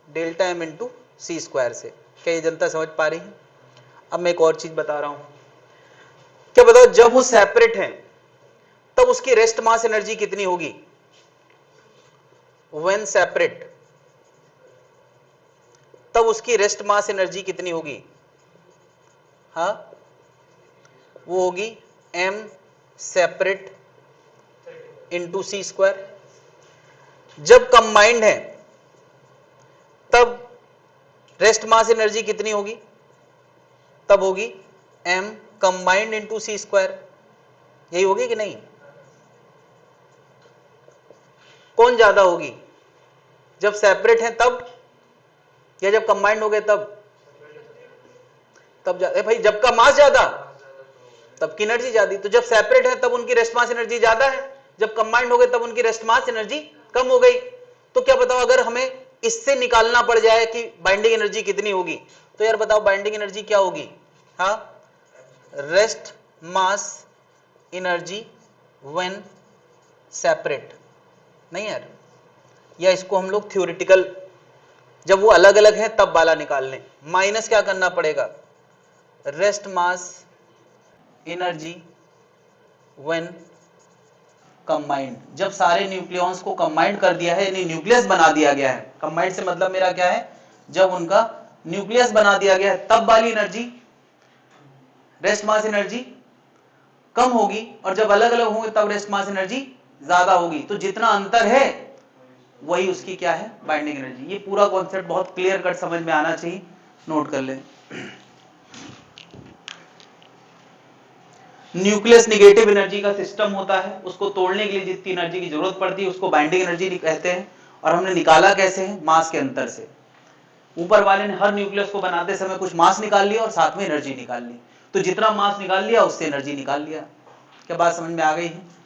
Delta M into सी स्क्वायर से। क्या ये जनता समझ पा रही है? अब मैं एक और चीज बता रहा हूं, क्या बताओ, जब वो सेपरेट है तब उसकी रेस्ट मास एनर्जी कितनी होगी? व्हेन सेपरेट, तब उसकी रेस्ट मास एनर्जी कितनी होगी? हाँ, वो होगी m सेपरेट इंटू सी स्क्वायर। जब कंबाइंड है तब रेस्ट मास एनर्जी कितनी होगी? तब होगी m कंबाइंड इंटू सी स्क्वायर। यही होगी कि नहीं? कौन ज्यादा होगी, जब सेपरेट है तब या जब कंबाइंड हो गए तब? तब ज्यादा भाई, जब का मास ज्यादा तब की एनर्जी ज्यादा। तो जब सेपरेट है तब उनकी रेस्ट मास एनर्जी ज्यादा है, जब कंबाइंड हो गए तब उनकी रेस्ट मास एनर्जी कम हो गई। तो क्या बताओ, अगर हमें इससे निकालना पड़ जाए कि बाइंडिंग एनर्जी कितनी होगी, तो यार बताओ बाइंडिंग एनर्जी क्या होगी? हाँ, rest mass energy when separate. नहीं यार, या इसको हम लोग थ्योरेटिकल, जब वो अलग अलग है तब वाला निकाल लें। माइनस क्या करना पड़ेगा? Rest mass energy when combined. जब सारे न्यूक्लियॉन्स को कंबाइंड कर दिया है, यानी न्यूक्लियस बना दिया गया है। कंबाइंड से मतलब मेरा क्या है? जब उनका न्यूक्लियस बना दिया गया है तब वाली एनर्जी, रेस्ट मास एनर्जी कम होगी, और जब अलग अलग होंगे तब रेस्ट मास एनर्जी ज्यादा होगी। तो जितना अंतर है वही उसकी क्या है? Binding energy. ये पूरा कॉन्सेप्ट बहुत क्लियर कट समझ में आना चाहिए, नोट कर ले। न्यूक्लियस निगेटिव एनर्जी का सिस्टम होता है, उसको तोड़ने के लिए जितनी एनर्जी की जरूरत पड़ती है उसको बाइंडिंग एनर्जी कहते हैं। और हमने निकाला कैसे है? मास के अंतर से। ऊपर वाले ने हर न्यूक्लियस को बनाते समय कुछ मास निकाल लिया और साथ में एनर्जी निकाल ली। तो जितना मास निकाल लिया उससे एनर्जी निकाल लिया। क्या बात समझ में आ गई है?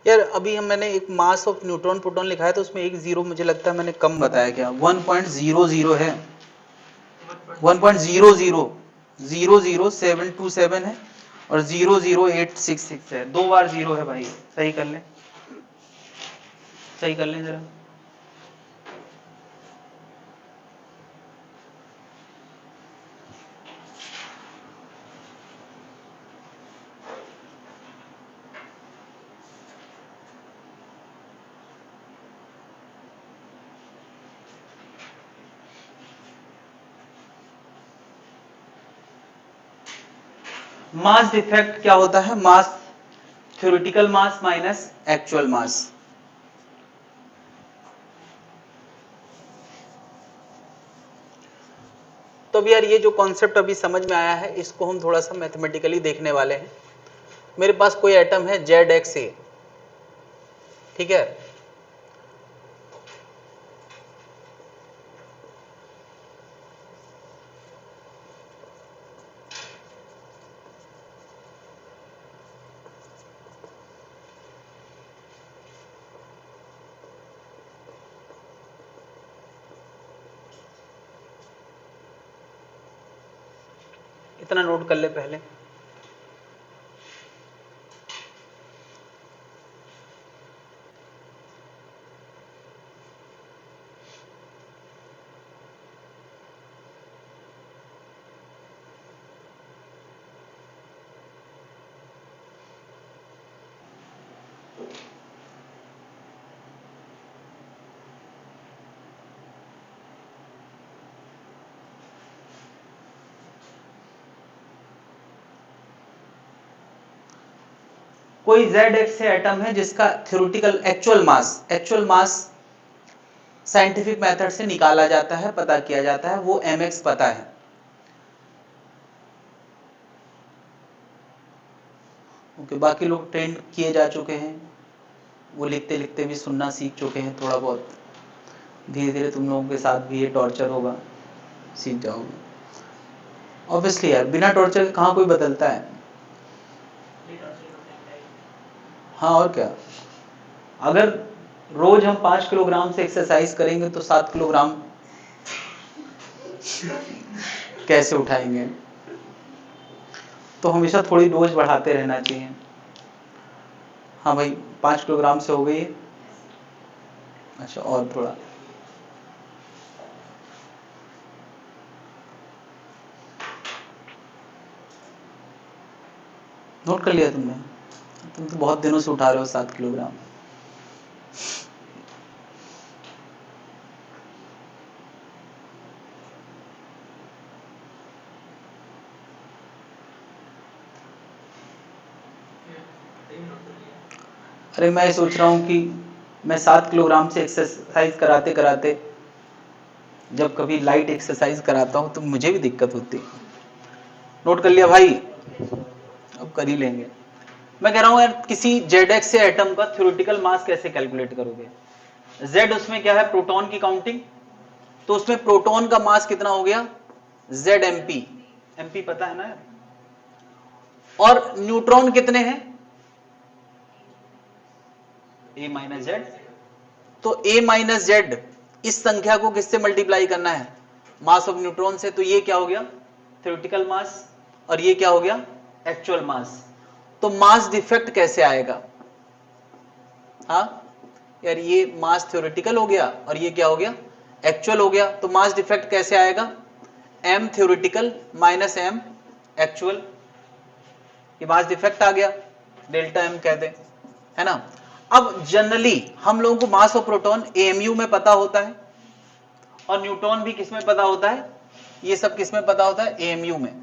यार अभी मैंने एक मास ऑफ न्यूट्रॉन प्रोटॉन लिखा है, तो उसमें एक जीरो मुझे लगता है मैंने कम बताया। क्या 1.00 है? 1.000727 है और 00866 है। 2 बार जीरो है भाई, सही कर लें, सही कर लें जरा। मास डिफेक्ट क्या होता है? मास, थ्योरेटिकल मास माइनस एक्चुअल मास। तो अब यार ये जो कॉन्सेप्ट अभी समझ में आया है, इसको हम थोड़ा सा मैथमेटिकली देखने वाले हैं। मेरे पास कोई एटम है ZXA, ठीक है। इतना नोट कर ले पहले। कोई ZXA एटम है जिसका theoretical actual mass scientific method से निकाला जाता है, पता किया जाता है, वो mx पता है। ओके, बाकी लोग ट्रेंड किए जा चुके हैं, वो लिखते लिखते भी सुनना सीख चुके हैं थोड़ा बहुत। धीरे धीरे तुम लोगों के साथ भी ये टॉर्चर होगा, सीख जाओगे। ऑब्वियसली यार, बिना टॉर्चर के कहाँ कोई बदलता है? हाँ और क्या, अगर रोज हम 5 किलोग्राम से एक्सरसाइज करेंगे तो 7 किलोग्राम कैसे उठाएंगे? तो हमेशा थोड़ी डोज बढ़ाते रहना चाहिए। हाँ भाई 5 किलोग्राम से हो गई है, अच्छा और थोड़ा, नोट कर लिया तुमने? तुम तो बहुत दिनों से उठा रहे हो 7 किलोग्राम। अरे मैं सोच रहा हूँ कि मैं 7 किलोग्राम से एक्सरसाइज कराते कराते जब कभी लाइट एक्सरसाइज कराता हूँ तो मुझे भी दिक्कत होती है। नोट कर लिया भाई? अब कर ही लेंगे। मैं कह रहा हूँ यार किसी ZX से एटम का थ्योरेटिकल मास कैसे कैलकुलेट करोगे? Z उसमें क्या है, प्रोटॉन की काउंटिंग, तो उसमें प्रोटॉन का मास कितना हो गया, ZMP, MP पता है ना यार, और न्यूट्रॉन कितने हैं, A माइनस Z, तो A माइनस Z इस संख्या को किससे मल्टीप्लाई करना है, मास ऑफ न्यूट्रॉन से, तो ये क्या हो गया थ्योरेटिकल मास, और ये क्या हो गया एक्चुअल मास। तो मास डिफेक्ट कैसे आएगा? हाँ यार ये मास थ्योरेटिकल हो गया और ये क्या हो गया एक्चुअल हो गया, तो मास डिफेक्ट कैसे आएगा, m theoretical minus m actual, ये मास डिफेक्ट आ गया, डेल्टा m कह दे, है ना। अब जनरली हम लोगों को मास ऑफ प्रोटॉन AMU में पता होता है और न्यूट्रॉन भी किस में पता होता है, ये सब किस में पता होता है AMU में,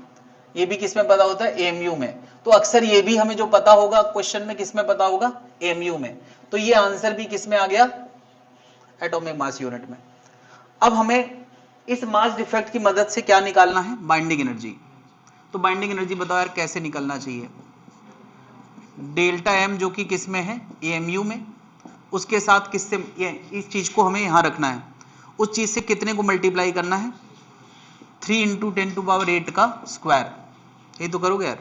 ये भी किस में पता होता है AMU में, तो अक्सर ये भी हमें जो पता होगा क्वेश्चन में किस में पता होगा AMU में, तो ये आंसर भी किस में आ गया एटॉमिक मास यूनिट में। अब हमें इस मास डिफेक्ट की मदद से क्या निकालना है, बाइंडिंग एनर्जी। तो बाइंडिंग एनर्जी बताओ यार कैसे निकलना चाहिए, डेल्टा m जो कि किस में है AMU में, उसके साथ किससे, ये इस चीज को हमें यहां रखना है, उस चीज से कितने को मल्टीप्लाई करना है 3 × 10⁸ का स्क्वायर, ये तो करोगे यार,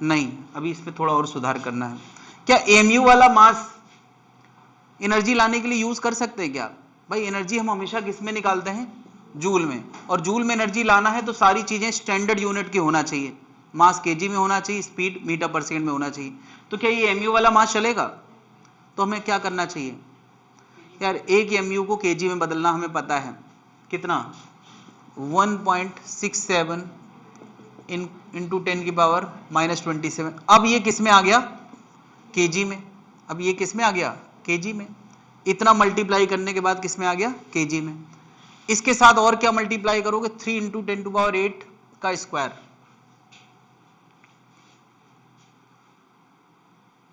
नहीं अभी इसमें थोड़ा और सुधार करना है। क्या AMU वाला मास एनर्जी लाने के लिए यूज कर सकते हैं क्या? भाई एनर्जी हम हमेशा किस में निकालते हैं, जूल में, और जूल में एनर्जी लाना है तो सारी चीजें स्टैंडर्ड यूनिट की होना चाहिए, मास केजी में होना चाहिए, स्पीड मीटर पर सेकंड में होना चाहिए। तो क्या ये MU वाला मास चलेगा? तो हमें क्या करना चाहिए यार, एक MU को केजी में बदलना हमें पता है, कितना 1.67 इंटू 10⁻⁻27। अब ये किस में आ गया केजी में, अब ये किस में आ गया केजी में, इतना मल्टीप्लाई करने के बाद किस में आ गया केजी में। इसके साथ और क्या मल्टीप्लाई करोगे 3 × 10⁸ का स्क्वायर,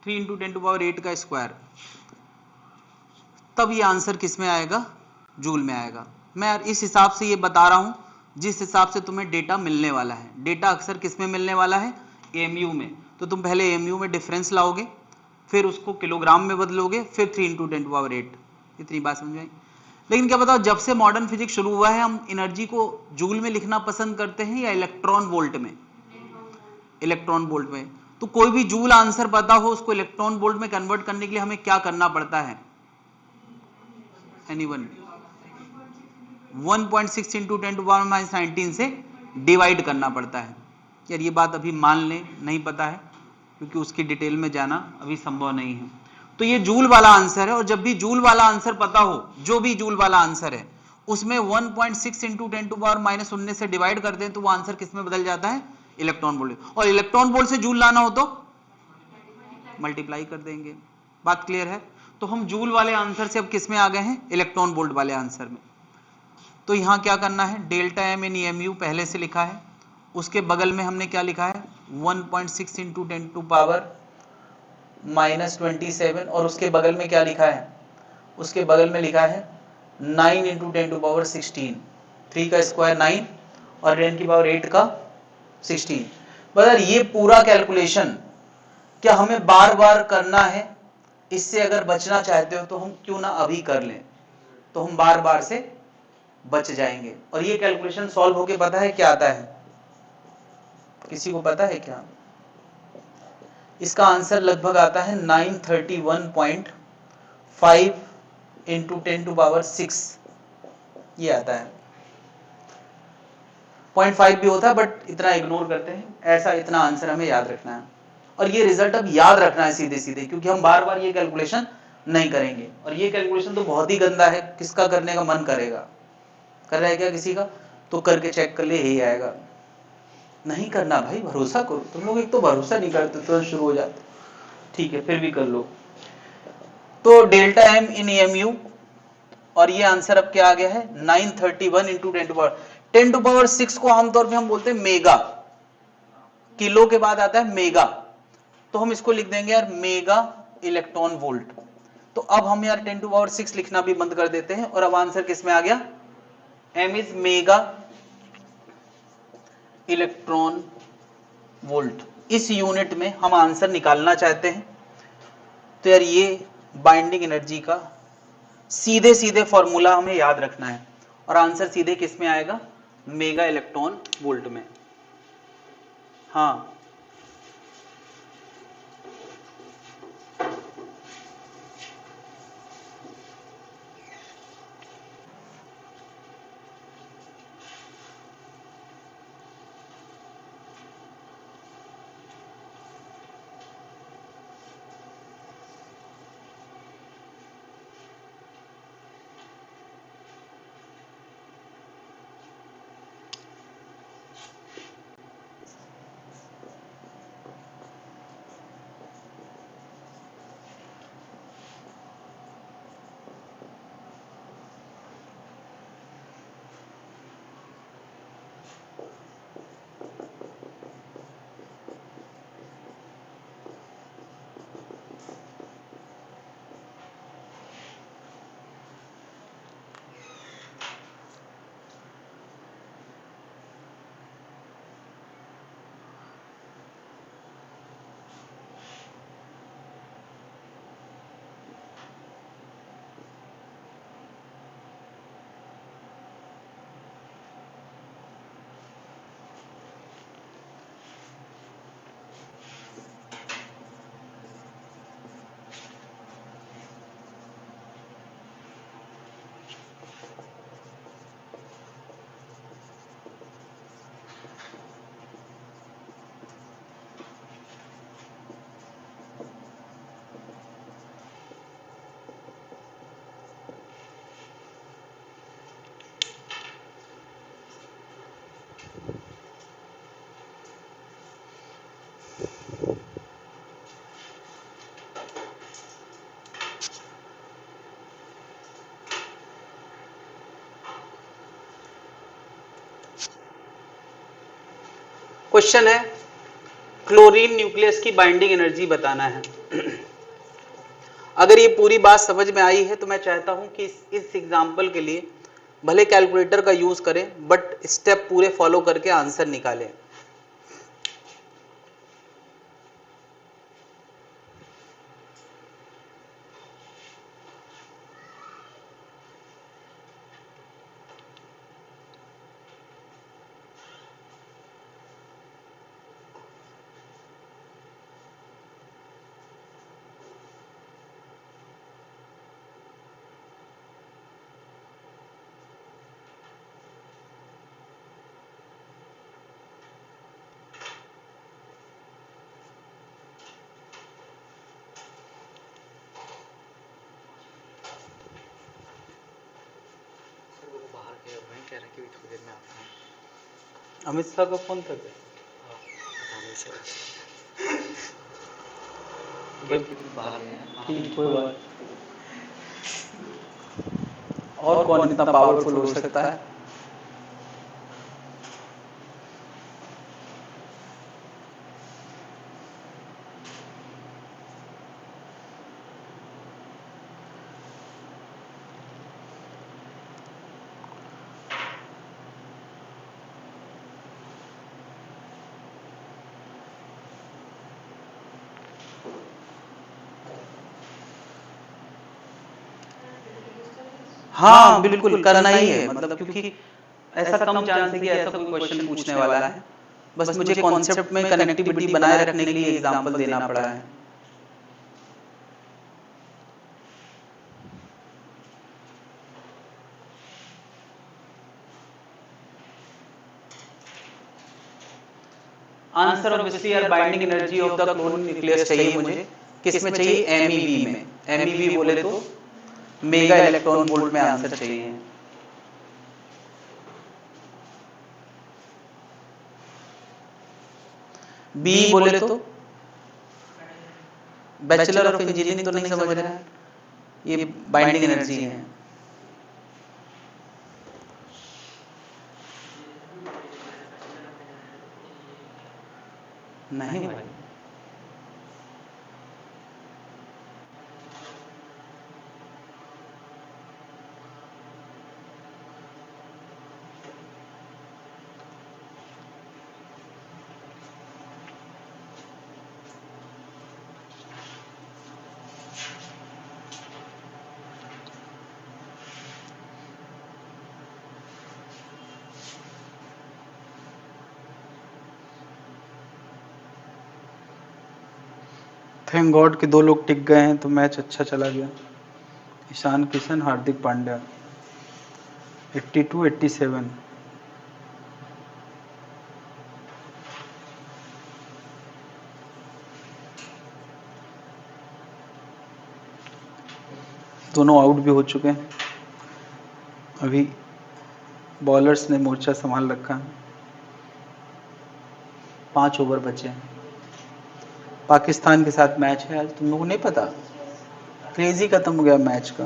3 × 10⁸ का स्क्वायर, तब ये आंसर किस में आएगा जूल में आएगा। मैं यार इस हिसाब से ये बता रहा हूं जिस हिसाब से तुम्हें डेटा मिलने वाला है, डेटा अक्सर किस में मिलने वाला है AMU में, तो तुम पहले AMU में डिफरेंस लाओगे, फिर उसको किलोग्राम में बदलोगे, फिर 3 × 10⁸, इतनी बात समझ आई। लेकिन क्या बताओ जब से मॉडर्न फिजिक्स शुरू हुआ है हम एनर्जी को जूल में लिखना पसंद करते हैं या इलेक्ट्रॉन वोल्ट में, इलेक्ट्रॉन वोल्ट में। तो कोई भी जूल आंसर पता हो उसको इलेक्ट्रॉन वोल्ट में कन्वर्ट करने के लिए हमें क्या करना पड़ता है, एनीवन 1.6 × 10⁻⁻19 से डिवाइड करना पड़ता है। यार ये बात अभी मान लें नहीं पता है क्योंकि उसकी डिटेल में जाना अभी संभव नहीं है। तो ये जूल वाला आंसर है, और जब भी जूल वाला आंसर पता हो, जो भी जूल वाला आंसर है उसमें 1.6 × 10⁻⁻19 से डिवाइड कर दें तो वो आंसर किस में बदल जाता है इलेक्ट्रॉन वोल्ट, और इलेक्ट्रॉन वोल्ट से जूल लाना हो तो मल्टीप्लाई कर देंगे। बात क्लियर है? तो हम जूल वाले आंसर से अब किस में आ गए हैं इलेक्ट्रॉन वोल्ट वाले आंसर में। तो यहां क्या करना है, डेल्टा m इन EMU पहले से लिखा है, उसके बगल में हमने क्या लिखा है 1.6 × 10⁻⁻27, और उसके बगल में क्या लिखा है, उसके बगल में लिखा है 9 × 10⁻16, 3 का स्क्वायर 9 और 10⁸ का 16। बता ये पूरा कैलकुलेशन क्या हमें बार बार करना है, इससे अगर बचना चाहते हो तो हम क्यों ना अभी कर लें, तो हम बार बार से बच जाएंगे। और ये कैलकुलेशन सॉल्व होके पता है क्या आता है, किसी को पता है क्या, इसका आंसर लगभग आता है 931.5 इंटू 10⁻⁶, ये आता है। 0.5 भी होता है बट इतना इग्नोर करते हैं, ऐसा इतना आंसर हमें याद रखना है। और ये रिजल्ट अब याद रखना है सीधे सीधे, क्योंकि हम बार बार ये कैलकुलेशन नहीं करेंगे। और ये कैलकुलेशन तो बहुत ही गंदा है, किसका करने का मन करेगा? कर रहा है क्या किसी का? तो करके चेक कर ले, यही आएगा। नहीं करना भाई, भरोसा करो। तुम लोग एक तो भरोसा नहीं करते, तुरंत शुरू हो जाते। ठीक है, फिर भी कर लो। तो डेल्टा एम इन एमयू, और ये आंसर अब क्या आ गया है? 931 इंटू 10⁻6 को आमतौर पे हम बोलते हैं मेगा। किलो के बाद आता है मेगा, तो हम इसको लिख देंगे यार मेगा इलेक्ट्रॉन वोल्ट। तो अब हम यार 10⁻6 लिखना भी बंद कर देते हैं, और अब आंसर किस में आ गया? m is mega electron volt. इस यूनिट में हम आंसर निकालना चाहते हैं। तो यार ये बाइंडिंग एनर्जी का सीधे सीधे फॉर्मूला हमें याद रखना है, और आंसर सीधे किस में आएगा? मेगा इलेक्ट्रॉन वोल्ट में। हाँ, क्वेश्चन है क्लोरीन न्यूक्लियस की बाइंडिंग एनर्जी बताना है। अगर ये पूरी बात समझ में आई है तो मैं चाहता हूं कि इस एग्जाम्पल के लिए भले कैलकुलेटर का यूज करें, बट स्टेप पूरे फॉलो करके आंसर निकालें। अमित शाह का फोन था क्या? ठीक, कोई बात। और कौन इतना पावरफुल हो सकता है? हाँ बिल्कुल करना ही है, मतलब क्योंकि ऐसा कम चांस है कि ऐसा कोई क्वेश्चन पूछने वाला है। बस मुझे कॉन्सेप्ट में कनेक्टिविटी बनाए रखने के लिए एग्जाम्पल देना पड़ा है। आंसर ऑब्वियसली यार binding energy of the chlorine nucleus चाहिए मुझे, किसमें चाहिए, एमईवी में। एमईवी बोले तो मेगा इलेक्ट्रॉन वोल्ट में आंसर चाहिए। बी बोले तो बैचलर ऑफ इंजीनियरिंग तो नहीं समझ रहे हैं, ये बाइंडिंग एनर्जी है। नहीं भाई, थैंक गॉड कि 2 लोग टिक गए हैं तो मैच अच्छा चला गया। ईशान किशन, हार्दिक पांड्या 82, 87। दोनों आउट भी हो चुके हैं। अभी बॉलर्स ने मोर्चा संभाल रखा है। 5 ओवर बचे हैं। पाकिस्तान के साथ मैच है आज, तुम लोगों को नहीं पता? क्रेजी खत्म हो गया मैच का।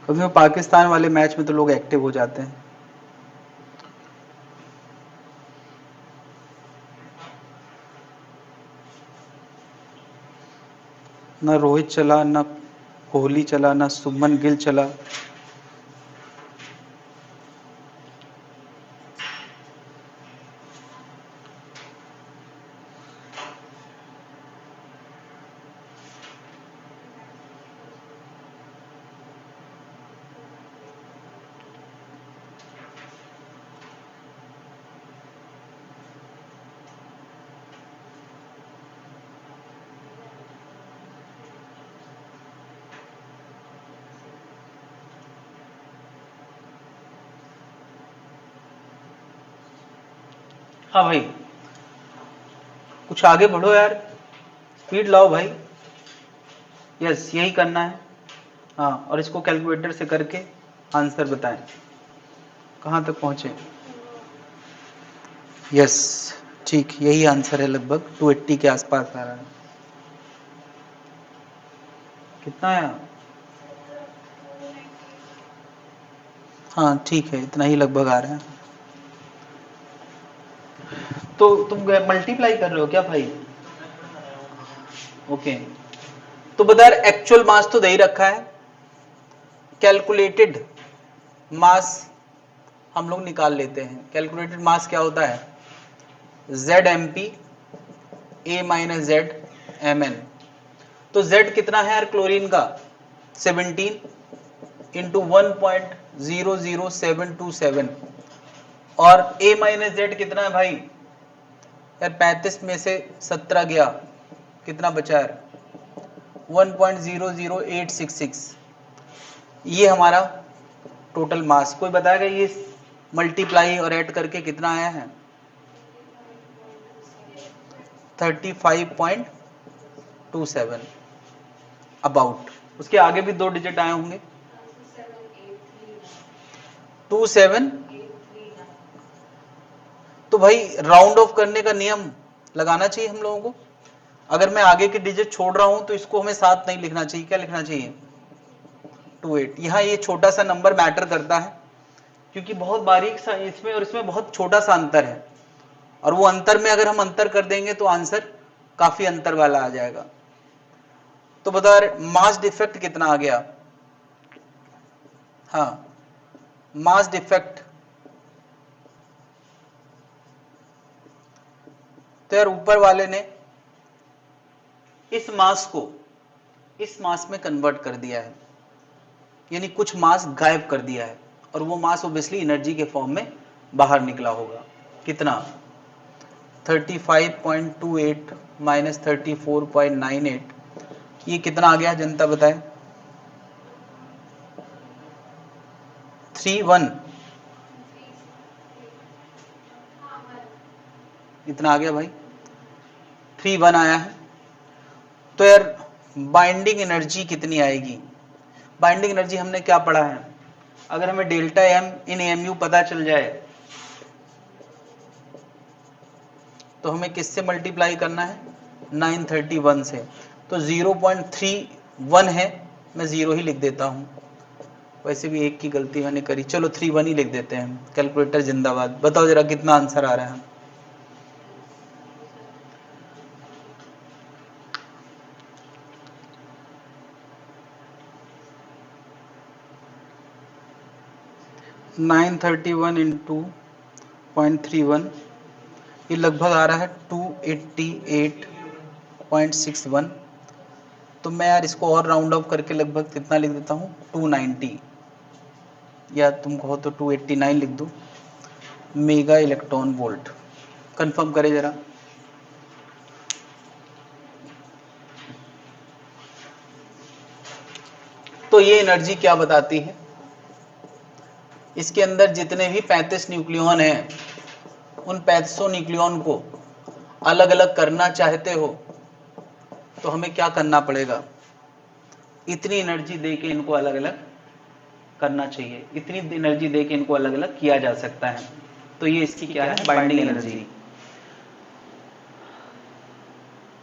कभी पाकिस्तान वाले मैच में तो लोग एक्टिव हो जाते हैं। ना रोहित चला, ना कोहली चला, ना शुभमन गिल चला। हाँ भाई, कुछ आगे बढ़ो यार, स्पीड लाओ भाई। यस, यही करना है। हाँ, और इसको कैलकुलेटर से करके आंसर बताएं कहाँ तक पहुंचे। यस, ठीक, यही आंसर है। लगभग 280 के आसपास आ रहा है। कितना आया? हाँ ठीक है, इतना ही लगभग आ रहा है। तो तुम मल्टीप्लाई कर रहे हो क्या भाई? ओके, तो बता यार, एक्चुअल मास तो दे ही रखा है, कैलकुलेटेड मास हम लोग निकाल लेते हैं। कैलकुलेटेड मास क्या होता है? Z M P A minus Z M N. तो जेड कितना है यार क्लोरीन का? 17 इंटू 1.00727। और ए माइनस जेड कितना है भाई यार? 35 में से 17 गया, कितना बचा यार? 1.00866। ये हमारा टोटल मास। कोई बताएगा ये मल्टीप्लाई और ऐड करके कितना आया है? 35.27 अबाउट। उसके आगे भी 2 डिजिट आए होंगे। 27। तो भाई राउंड ऑफ करने का नियम लगाना चाहिए हम लोगों को। अगर मैं आगे के डिजिट छोड़ रहा हूं तो इसको हमें 7 नहीं लिखना चाहिए। क्या लिखना चाहिए? 28। यहां ये छोटा सा नंबर मैटर करता है क्योंकि बहुत बारीक सा इसमें और इसमें बहुत छोटा सा अंतर है, और वो अंतर में अगर हम अंतर कर देंगे तो आंसर काफी अंतर वाला आ जाएगा। तो बता मास डिफेक्ट कितना आ गया? हाँ, मास डिफेक्ट तो यार ऊपर वाले ने इस मास को इस मास में कन्वर्ट कर दिया है, यानी कुछ मास गायब कर दिया है, और वो मास ऑब्वियसली एनर्जी के फॉर्म में बाहर निकला होगा। कितना? 35.28 माइनस 34.98, ये कितना आ गया जनता बताए? 31 इतना आ गया भाई, 31 आया है। तो यार बाइंडिंग एनर्जी कितनी आएगी? बाइंडिंग एनर्जी हमने क्या पढ़ा है? अगर हमें डेल्टा एम इन एमयू पता चल जाए तो हमें किससे मल्टीप्लाई करना है? 931 से। तो 0.31 है, मैं 0 ही लिख देता हूं, वैसे भी एक की गलती मैंने करी, चलो 31 ही लिख देते हैं। कैलकुलेटर जिंदाबाद। बताओ जरा कितना आंसर आ रहा है? नाइन 31 इंटू 0.31, ये लगभग आ रहा है 288.61। तो मैं यार इसको और राउंड ऑफ करके लगभग कितना लिख देता हूँ? 290, या तुम कहो तो 289 लिख दो, मेगा इलेक्ट्रॉन वोल्ट। कंफर्म करे जरा। तो ये एनर्जी क्या बताती है? इसके अंदर जितने भी 35 न्यूक्लियॉन हैं, उन 35 न्यूक्लियॉन को अलग अलग करना चाहते हो तो हमें क्या करना पड़ेगा? इतनी एनर्जी दे के इनको अलग अलग करना चाहिए, इतनी एनर्जी दे के इनको अलग अलग किया जा सकता है। तो ये इसकी क्या है? Binding energy.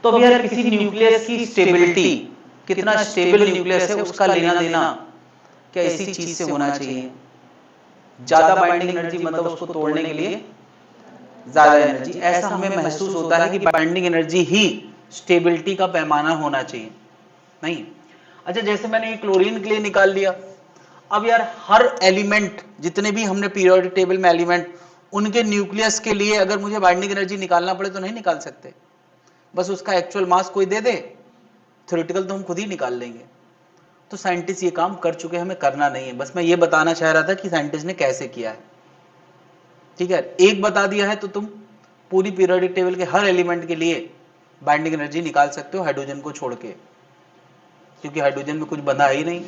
तो अब यार किसी न्यूक्लियस की स्टेबिलिटी, कितना स्टेबल न्यूक्लियस है, उसका लेना देना क्या इसी चीज से होना चाहिए? ज्यादा बाइंडिंग एनर्जी मतलब उसको तोड़ने के लिए ज्यादा एनर्जी, ऐसा हमें महसूस होता है कि बाइंडिंग एनर्जी ही स्टेबिलिटी का पैमाना होना चाहिए, नहीं। अच्छा, जैसे मैंने ये क्लोरीन के लिए निकाल लिया, अब यार हर एलिमेंट, जितने भी हमने पीरियोडिक टेबल में एलिमेंट, उनके न्यूक्लियस के लिए अगर मुझे बाइंडिंग एनर्जी निकालना पड़े तो नहीं निकाल सकते, बस उसका एक्चुअल मास कोई दे दे, थ्योरेटिकल तो हम खुद ही निकाल लेंगे। तो साइंटिस्ट ये काम कर चुके, हमें करना नहीं है। बस मैं ये बताना चाह रहा था कि साइंटिस्ट ने कैसे किया है, ठीक है। एक बता दिया है तो तुम पूरी पीरियोडिक टेबल के हर एलिमेंट के लिए बाइंडिंग एनर्जी निकाल सकते हो, हाइड्रोजन को छोड़ के, क्योंकि हाइड्रोजन में कुछ बंधा ही नहीं।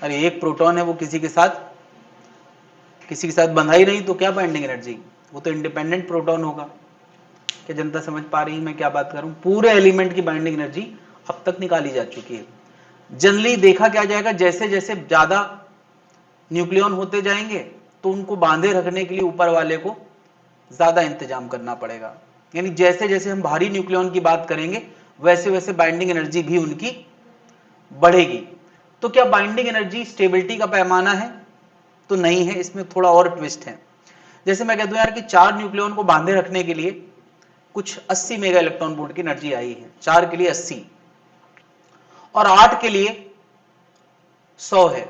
अरे एक प्रोटॉन है, वो किसी के साथ बंधा ही नहीं, तो क्या बाइंडिंग एनर्जी? वो तो इंडिपेंडेंट प्रोटॉन होगा। क्या जनता समझ पा रही है मैं क्या बात कर रहा हूं? पूरे एलिमेंट की बाइंडिंग एनर्जी अब तक निकाली जा चुकी है। जनरली देखा क्या जाएगा, जैसे जैसे ज्यादा न्यूक्लियॉन होते जाएंगे तो उनको बांधे रखने के लिए ऊपर वाले को ज्यादा इंतजाम करना पड़ेगा। यानी जैसे जैसे हम भारी न्यूक्लियॉन की बात करेंगे वैसे वैसे बाइंडिंग एनर्जी भी उनकी बढ़ेगी। तो क्या बाइंडिंग एनर्जी स्टेबिलिटी का पैमाना है? तो नहीं है, इसमें थोड़ा और ट्विस्ट है। जैसे मैं कह दूं यार कि 4 न्यूक्लियॉन को बांधे रखने के लिए कुछ 80 मेगा इलेक्ट्रॉन वोल्ट की एनर्जी आई है, 4 के लिए 80 और 8 के लिए 100 है।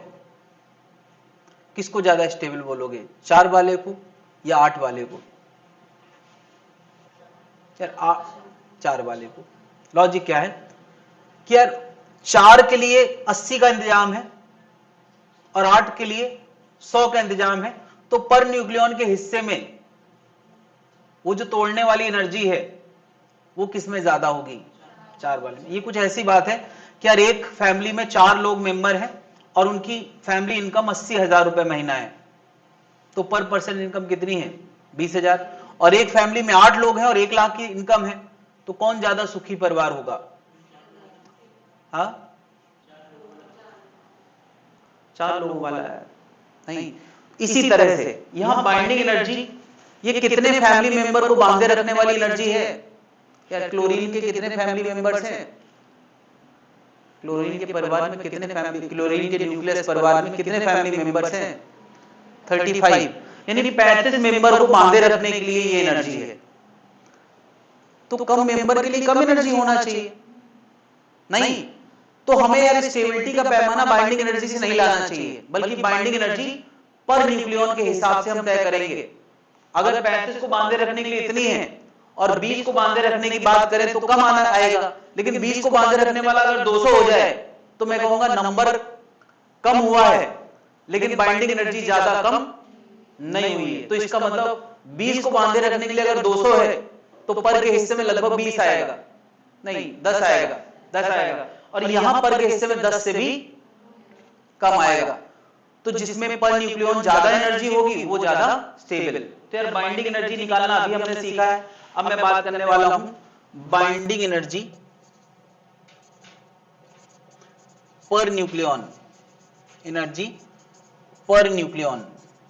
किसको ज्यादा स्टेबल बोलोगे, 4 वाले को या 8 वाले को? यार 4 वाले को। लॉजिक क्या है कि यार 4 के लिए 80 का इंतजाम है और 8 के लिए 100 का इंतजाम है, तो पर न्यूक्लियॉन के हिस्से में वो जो तोड़ने वाली एनर्जी है वो किस में ज्यादा होगी? 4 वाले में। ये कुछ ऐसी बात है कि यार एक फैमिली में 4 लोग मेंबर हैं और उनकी फैमिली इनकम 80,000 रुपए महीना है, तो पर पर्सन इनकम कितनी है? 20,000। और एक फैमिली में 8 लोग हैं और 1 लाख की इनकम है, तो कौन ज्यादा सुखी परिवार होगा? हाँ, 4 लोगों वाला है नहीं। इसी तरह से यहां बाइंडिंग एनर्जी, ये कितने फैमिली मेंबर को बांधे रखने वाली एनर्जी है? यार क्लोरीन के कितने फैमिली मेंबर्स हैं? क्लोरीन के परिवार में कितने फैमिली, क्लोरीन के न्यूक्लियस परिवार में कितने फैमिली मेंबर्स हैं? 35। यानी 35 मेंबर को बांधे रखने के लिए ये एनर्जी है। तो कम मेंबर के लिए कम एनर्जी होना चाहिए, नहीं। तो हमें यार स्टेबिलिटी का पैमाना बाइंडिंग एनर्जी से नहीं लाना चाहिए, बल्कि बाइंडिंग एनर्जी पर न्यूक्लियॉन के हिसाब से हम तय करेंगे। अगर 35 को बांधे रखने के लिए इतनी है और 20 को बांधे रखने की बात करें तो कम आना आएगा, लेकिन 20 को बांधे रखने वाला अगर 200 हो जाए तो मैं कहूंगा नंबर कम हुआ है लेकिन बाइंडिंग एनर्जी ज्यादा कम नहीं हुई है। तो इसका मतलब 20 को बांधे रखने के लिए अगर 200 है तो पर के हिस्से में लगभग 20 आएगा, नहीं 10 आएगा, 10 आएगा, और यहां पर के हिस्से में 10 से भी कम आएगा। तो जिसमें पर न्यूक्लियॉन ज्यादा एनर्जी होगी वो ज्यादा स्टेबल। तो यार बाइंडिंग एनर्जी निकालना अभी हमने सीखा है। अब मैं बात करने वाला हूं बाइंडिंग एनर्जी पर न्यूक्लियॉन, एनर्जी पर न्यूक्लियॉन।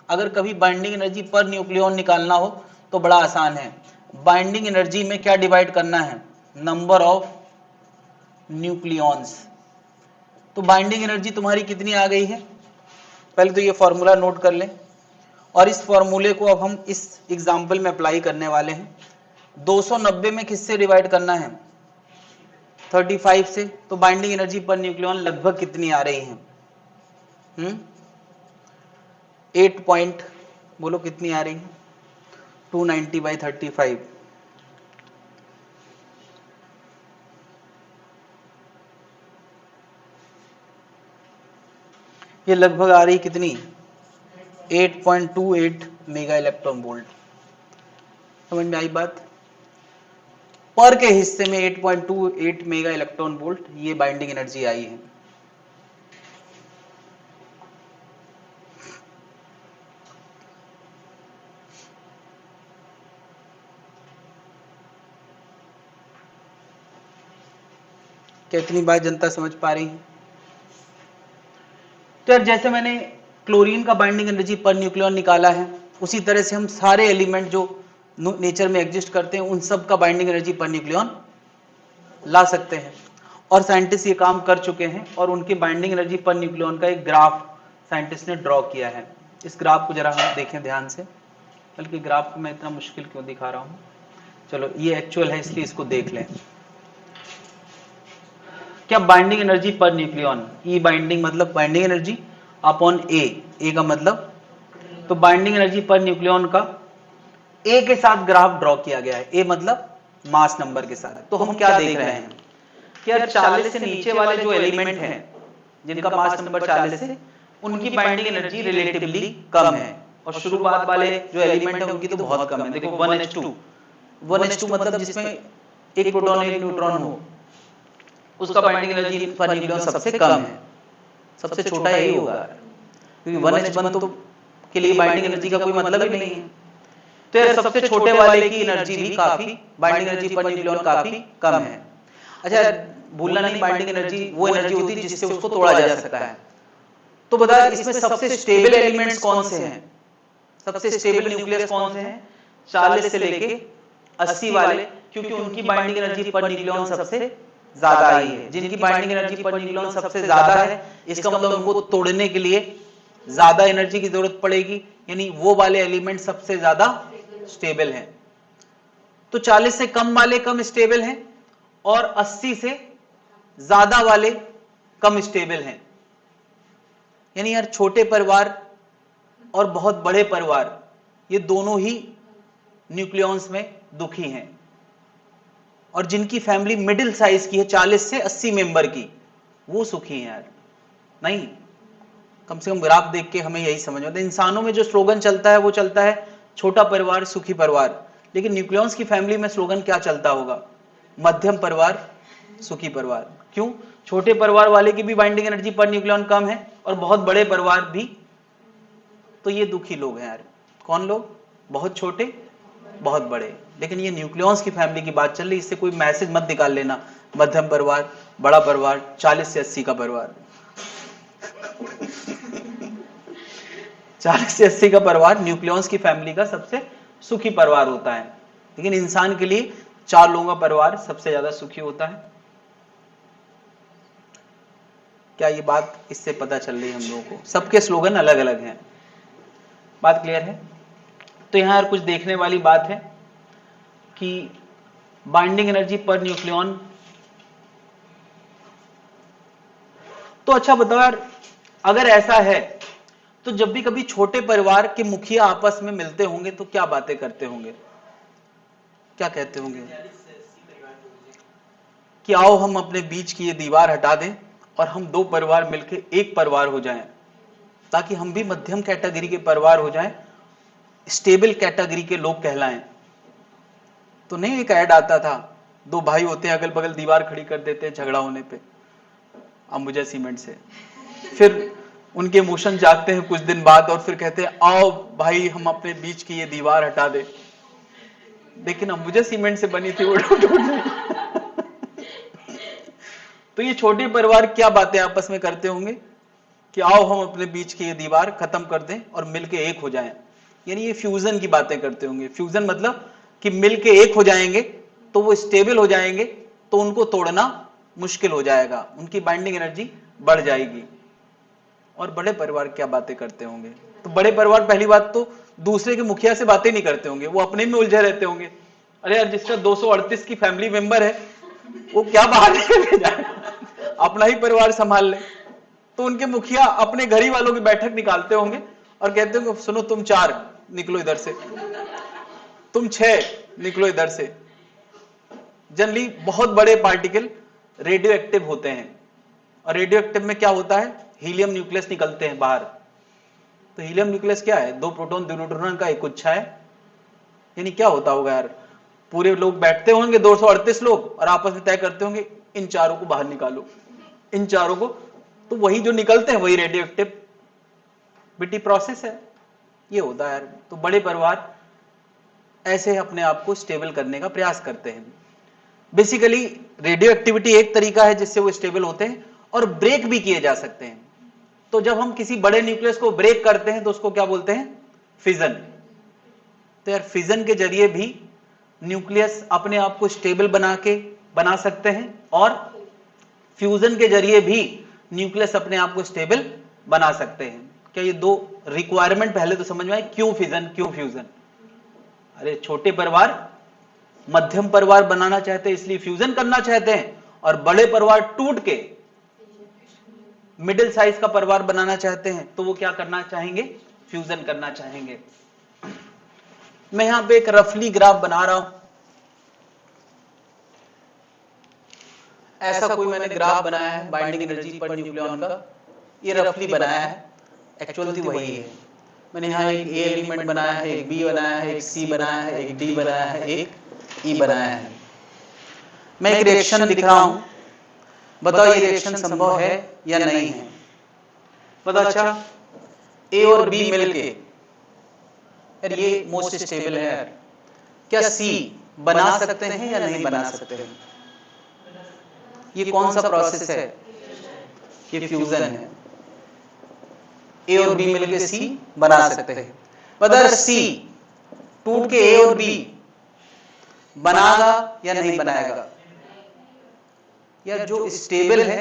अगर कभी बाइंडिंग एनर्जी पर न्यूक्लियॉन निकालना हो तो बड़ा आसान है। बाइंडिंग एनर्जी में क्या डिवाइड करना है, नंबर ऑफ न्यूक्लियॉन्स। तो बाइंडिंग एनर्जी तुम्हारी कितनी आ गई है, पहले तो ये फॉर्मूला नोट कर लें, और इस फॉर्मूले को अब हम इस एग्जांपल में अप्लाई करने वाले हैं। 290 में किससे डिवाइड करना है, 35 से। तो बाइंडिंग एनर्जी पर न्यूक्लियॉन लगभग कितनी आ रही है, 8 पॉइंट, बोलो कितनी आ रही है, 290/35। ये लगभग आ रही कितनी, 8.28 मेगा इलेक्ट्रॉन वोल्ट। समझ में आई बात। पर के हिस्से में 8.28 मेगा इलेक्ट्रॉन वोल्ट ये बाइंडिंग एनर्जी आई है। कितनी बात जनता समझ पा रही है। तो यार जैसे मैंने क्लोरीन का बाइंडिंग एनर्जी पर न्यूक्लियॉन निकाला है, उसी तरह से हम सारे एलिमेंट जो नेचर में एग्जिस्ट करते हैं उन सब का बाइंडिंग एनर्जी पर न्यूक्लियॉन ला सकते हैं। और साइंटिस्ट ये काम कर चुके हैं और उनकी बाइंडिंग एनर्जी पर न्यूक्लियॉन का एक ग्राफ साइंटिस्ट ने ड्रॉ किया है। इस ग्राफ को जरा हम देखें ध्यान से, बल्कि ग्राफ को मैं इतना मुश्किल क्यों दिखा रहा हूँ, चलो ये एक्चुअल है इसलिए इसको देख लें। क्या बाइंडिंग एनर्जी पर न्यूक्लियॉन, ई बाइंडिंग मतलब बाइंडिंग एनर्जी अपॉन ए का मतलब, तो बाइंडिंग एनर्जी पर न्यूक्लियॉन का ए के साथ ग्राफ ड्रॉ किया गया है। ए मतलब मास नंबर के साथ। तो हम क्या देख रहे हैं कि यार 40 से नीचे वाले जो एलिमेंट हैं जिनका मास नंबर 40 है उनकी बाइंडिंग एनर्जी रिलेटिवली कम है, और शुरुआत वाले जो एलिमेंट है उनकी तो बहुत कम है। देखो 1s2 मतलब जिसमें एक प्रोटॉन एक न्यूट्रॉन हो, उसका बाइंडिंग एनर्जी पर न्यूक्लियॉन सबसे कम है, सबसे छोटा यही होगा, क्योंकि 1s1 तो के लिए बाइंडिंग एनर्जी का कोई मतलब ही नहीं है। तो यार सबसे छोटे वाले की एनर्जी भी काफी, बाइंडिंग एनर्जी पर न्यूक्लियॉन काफी कम है। अच्छा भूलना नहीं, बाइंडिंग एनर्जी वो एनर्जी होती है जिससे उसको तोड़ा जा सकता है। तो बता इसमें सबसे स्टेबल एलिमेंट्स कौन से हैं, सबसे स्टेबल न्यूक्लियस कौन से हैं, 40 से लेके 80 वाले, क्योंकि उनकी बाइंडिंग एनर्जी पर न्यूक्लियॉन सबसे ज्यादा आई है। जिनकी बाइंडिंग एनर्जी पर न्यूक्लियॉन सबसे ज्यादा है, इसका मतलब उनको तोड़ने के लिए ज्यादा एनर्जी की जरूरत पड़ेगी, यानी वो वाले एलिमेंट सबसे ज्यादा स्टेबल हैं। तो 40 से कम वाले कम स्टेबल हैं और 80 से ज्यादा वाले कम स्टेबल हैं। यानी यार छोटे परिवार और बहुत बड़े परिवार ये दोनों ही न्यूक्लियॉन्स में दुखी हैं, और जिनकी फैमिली मिडिल साइज की है 40 से 80 मेंबर की वो सुखी हैं यार। नहीं, कम से कम ग्राफ देख के हमें यही समझ आता है। इंसानों में जो स्लोगन चलता है वो चलता है छोटा परिवार सुखी परिवार, लेकिन न्यूक्लियॉन्स की फैमिली में स्लोगन क्या चलता होगा, मध्यम परिवार सुखी परिवार। क्यों, छोटे परिवार वाले की भी बाइंडिंग एनर्जी पर न्यूक्लियॉन कम है और बहुत बड़े परिवार भी, तो ये दुखी लोग हैं यार। कौन लोग, बहुत छोटे बहुत बड़े। लेकिन ये न्यूक्लियॉन्स की फैमिली की बात चल रही, इससे कोई मैसेज मत निकाल लेना मध्यम परिवार बड़ा परिवार 40 से 80 का परिवार 40 से 80 का परिवार न्यूक्लियॉन्स की फैमिली का सबसे सुखी परिवार होता है, लेकिन इंसान के लिए 4 लोगों का परिवार सबसे ज्यादा सुखी होता है। क्या ये बात इससे पता चल रही है हम लोगों को, सबके स्लोगन अलग अलग हैं, बात क्लियर है। तो यहां कुछ देखने वाली बात है कि बाइंडिंग एनर्जी पर न्यूक्लियॉन। तो अच्छा बताओ यार, अगर ऐसा है तो जब भी कभी छोटे परिवार के मुखिया आपस में मिलते होंगे तो क्या बातें करते होंगे, क्या कहते होंगे कि आओ हम अपने बीच की ये दीवार हटा दें और हम 2 परिवार मिलकर एक परिवार हो जाएं, ताकि हम भी मध्यम कैटेगरी के परिवार हो जाएं, स्टेबल कैटेगरी के लोग कहलाएं। तो नहीं एक ऐड आता था, दो भाई होते हैं अगल बगल दीवार खड़ी कर देते हैं झगड़ा होने पे अंबुजा सीमेंट से, फिर उनके इमोशन जागते हैं कुछ दिन बाद और फिर कहते हैं आओ भाई हम अपने बीच की ये दीवार हटा दे, लेकिन अंबुजा सीमेंट से बनी थी वो टूट नहीं। तो ये छोटे परिवार क्या बातें आपस में करते होंगे कि आओ हम अपने बीच की ये दीवार खत्म कर दें और मिलके एक हो जाएं, यानी ये फ्यूजन की बातें करते होंगे। फ्यूजन मतलब कि मिलके एक हो जाएंगे तो वो स्टेबल हो जाएंगे, तो उनको तोड़ना मुश्किल हो जाएगा, उनकी बाइंडिंग एनर्जी बढ़ जाएगी। और बड़े परिवार क्या बातें करते होंगे, तो बड़े परिवार पहली बात तो दूसरे के मुखिया से बातें नहीं करते होंगे, वो अपने में उलझे रहते होंगे। अरे यार जिसका 238 की फैमिली मेंबर है वो क्या बाहर लेके जाए, अपना ही परिवार संभाल ले। तो उनके मुखिया अपने घर ही वालों की बैठक निकालते होंगे और कहते होंगे सुनो तुम 4 निकलो इधर से, तुम 6 निकलो इधर से। जनरली बहुत बड़े पार्टिकल रेडियो एक्टिव होते हैं, और रेडियो एक्टिव में क्या होता है, हीलियम न्यूक्लियस निकलते हैं बाहर। तो हीलियम न्यूक्लियस क्या है, 2 प्रोटॉन 2 न्यूट्रॉन का एक गुच्छा है। यानी क्या होता होगा यार, पूरे लोग बैठते होंगे 238 लोग और आपस में तय करते होंगे इन चारों को बाहर निकालो, इन चारों को, तो वही जो निकलते हैं वही रेडियो एक्टिविटी प्रोसेस है, ये होता है यार। तो बड़े परिवार ऐसे अपने आप को स्टेबल करने का प्रयास करते हैं। बेसिकली रेडियो एक्टिविटी एक तरीका है जिससे वो स्टेबल होते हैं, और ब्रेक भी किए जा सकते हैं। तो जब हम किसी बड़े न्यूक्लियस को ब्रेक करते हैं तो उसको क्या बोलते हैं, फिजन। तो यार फिजन के जरिए भी न्यूक्लियस अपने आप को स्टेबल बना सकते हैं, और फ्यूजन के जरिए भी न्यूक्लियस अपने आप को स्टेबल बना सकते हैं। क्या ये दो रिक्वायरमेंट पहले तो समझ में आए, क्यों फिजन क्यों फ्यूजन। अरे छोटे परिवार मध्यम परिवार बनाना चाहते हैं इसलिए फ्यूजन करना चाहते हैं, और बड़े परिवार टूट के मिडिल साइज का परिवार बनाना चाहते हैं तो वो क्या करना चाहेंगे, फ्यूजन करना चाहेंगे। मैं यहां पे एक रफली ग्राफ बना रहा हूं, ऐसा कोई मैंने ग्राफ बनाया है बाइंडिंग एनर्जी पर न्यूक्लियॉन का, ये रफली बनाया है, एक्चुअल तो वही है। मैंने यहाँ एक ए एलिमेंट बनाया है, एक बी बनाया है, एक सी बनाया है, एक डी बनाया है, एक ई बनाया है। मैं एक रिएक्शन लिख रहा हूं, बताओ ये रिएक्शन संभव है या नहीं है। बताओ अच्छा ए और बी मिलके, यार ये मोस्ट स्टेबल है यार, क्या सी बना सकते हैं या नहीं बना सकते हैं। ये कौन सा प्रोसेस है, ये फ्यूजन है। ए और बी मिलके सी बना सकते हैं। अगर सी टूट के ए और बी बनाएगा या नहीं बनाएगा। यार जो स्टेबल है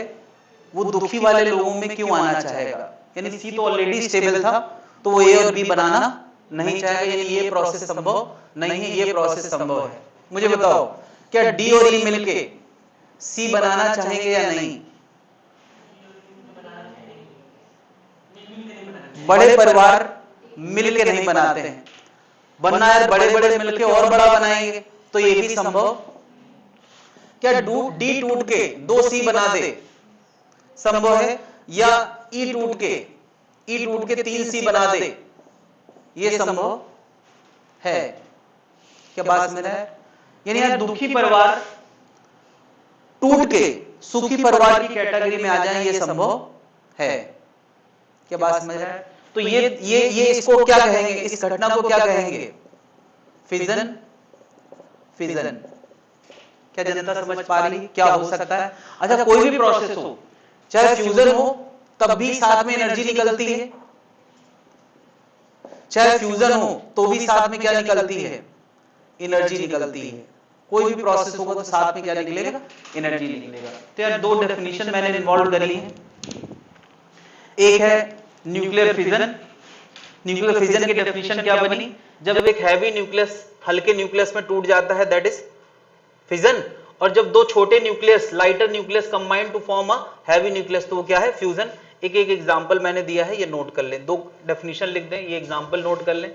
वो दुखी वाले लोगों में क्यों आना चाहेगा, यानी सी तो ऑलरेडी स्टेबल था तो वो ए और बी बनाना नहीं चाहेगा, यानी ये प्रोसेस संभव नहीं है, ये प्रोसेस संभव है। मुझे बताओ क्या डी और ई मिलके सी बनाना चाहेंगे या नहीं। बड़े परिवार मिलके नहीं बनाते हैं, बनना है बड़े बड़े मिलके और बड़ा बनाएंगे तो ये भी संभव। क्या डी टूट के 2 सी बना दे, संभव है, या ई टूट के 3 सी बना दे, ये संभव है। क्या बात समझ है, यानी यार दुखी परिवार टूट के सुखी परिवार की कैटेगरी में आ जाए ये संभव है। क्या बात समझ रहा है। तो ये इसको क्या कहेंगे, इस घटना को क्या कहेंगे, फिजन। फिजन क्या जनता समझ पा रही है क्या हो सकता है। अच्छा कोई भी प्रोसेस हो, चाहे फ्यूजन हो तब भी साथ में एनर्जी निकलती है, चाहे फ्यूजन हो तो भी साथ में क्या निकलती है, एनर्जी निकलती है। कोई भी प्रोसेस होगा तो साथ में क्या निकलेगा, एनर्जी निकलेगा। तो यार 2 डेफिनेशन मैंने इन्वॉल्व करी है, एक है न्यूक्लियर फिजन। न्यूक्लियर फिजन की डेफिनेशन क्या बनी, जब एक हैवी न्यूक्लियस हल्के न्यूक्लियस में टूट जाता है दैट इज फिजन, और जब 2 छोटे nucleus lighter nucleus combine to form a heavy nucleus तो वो क्या है, फ्यूजन। एक एग्जांपल मैंने दिया है, ये नोट कर लें, 2 डेफिनेशन लिख दें, ये एग्जांपल नोट कर लें।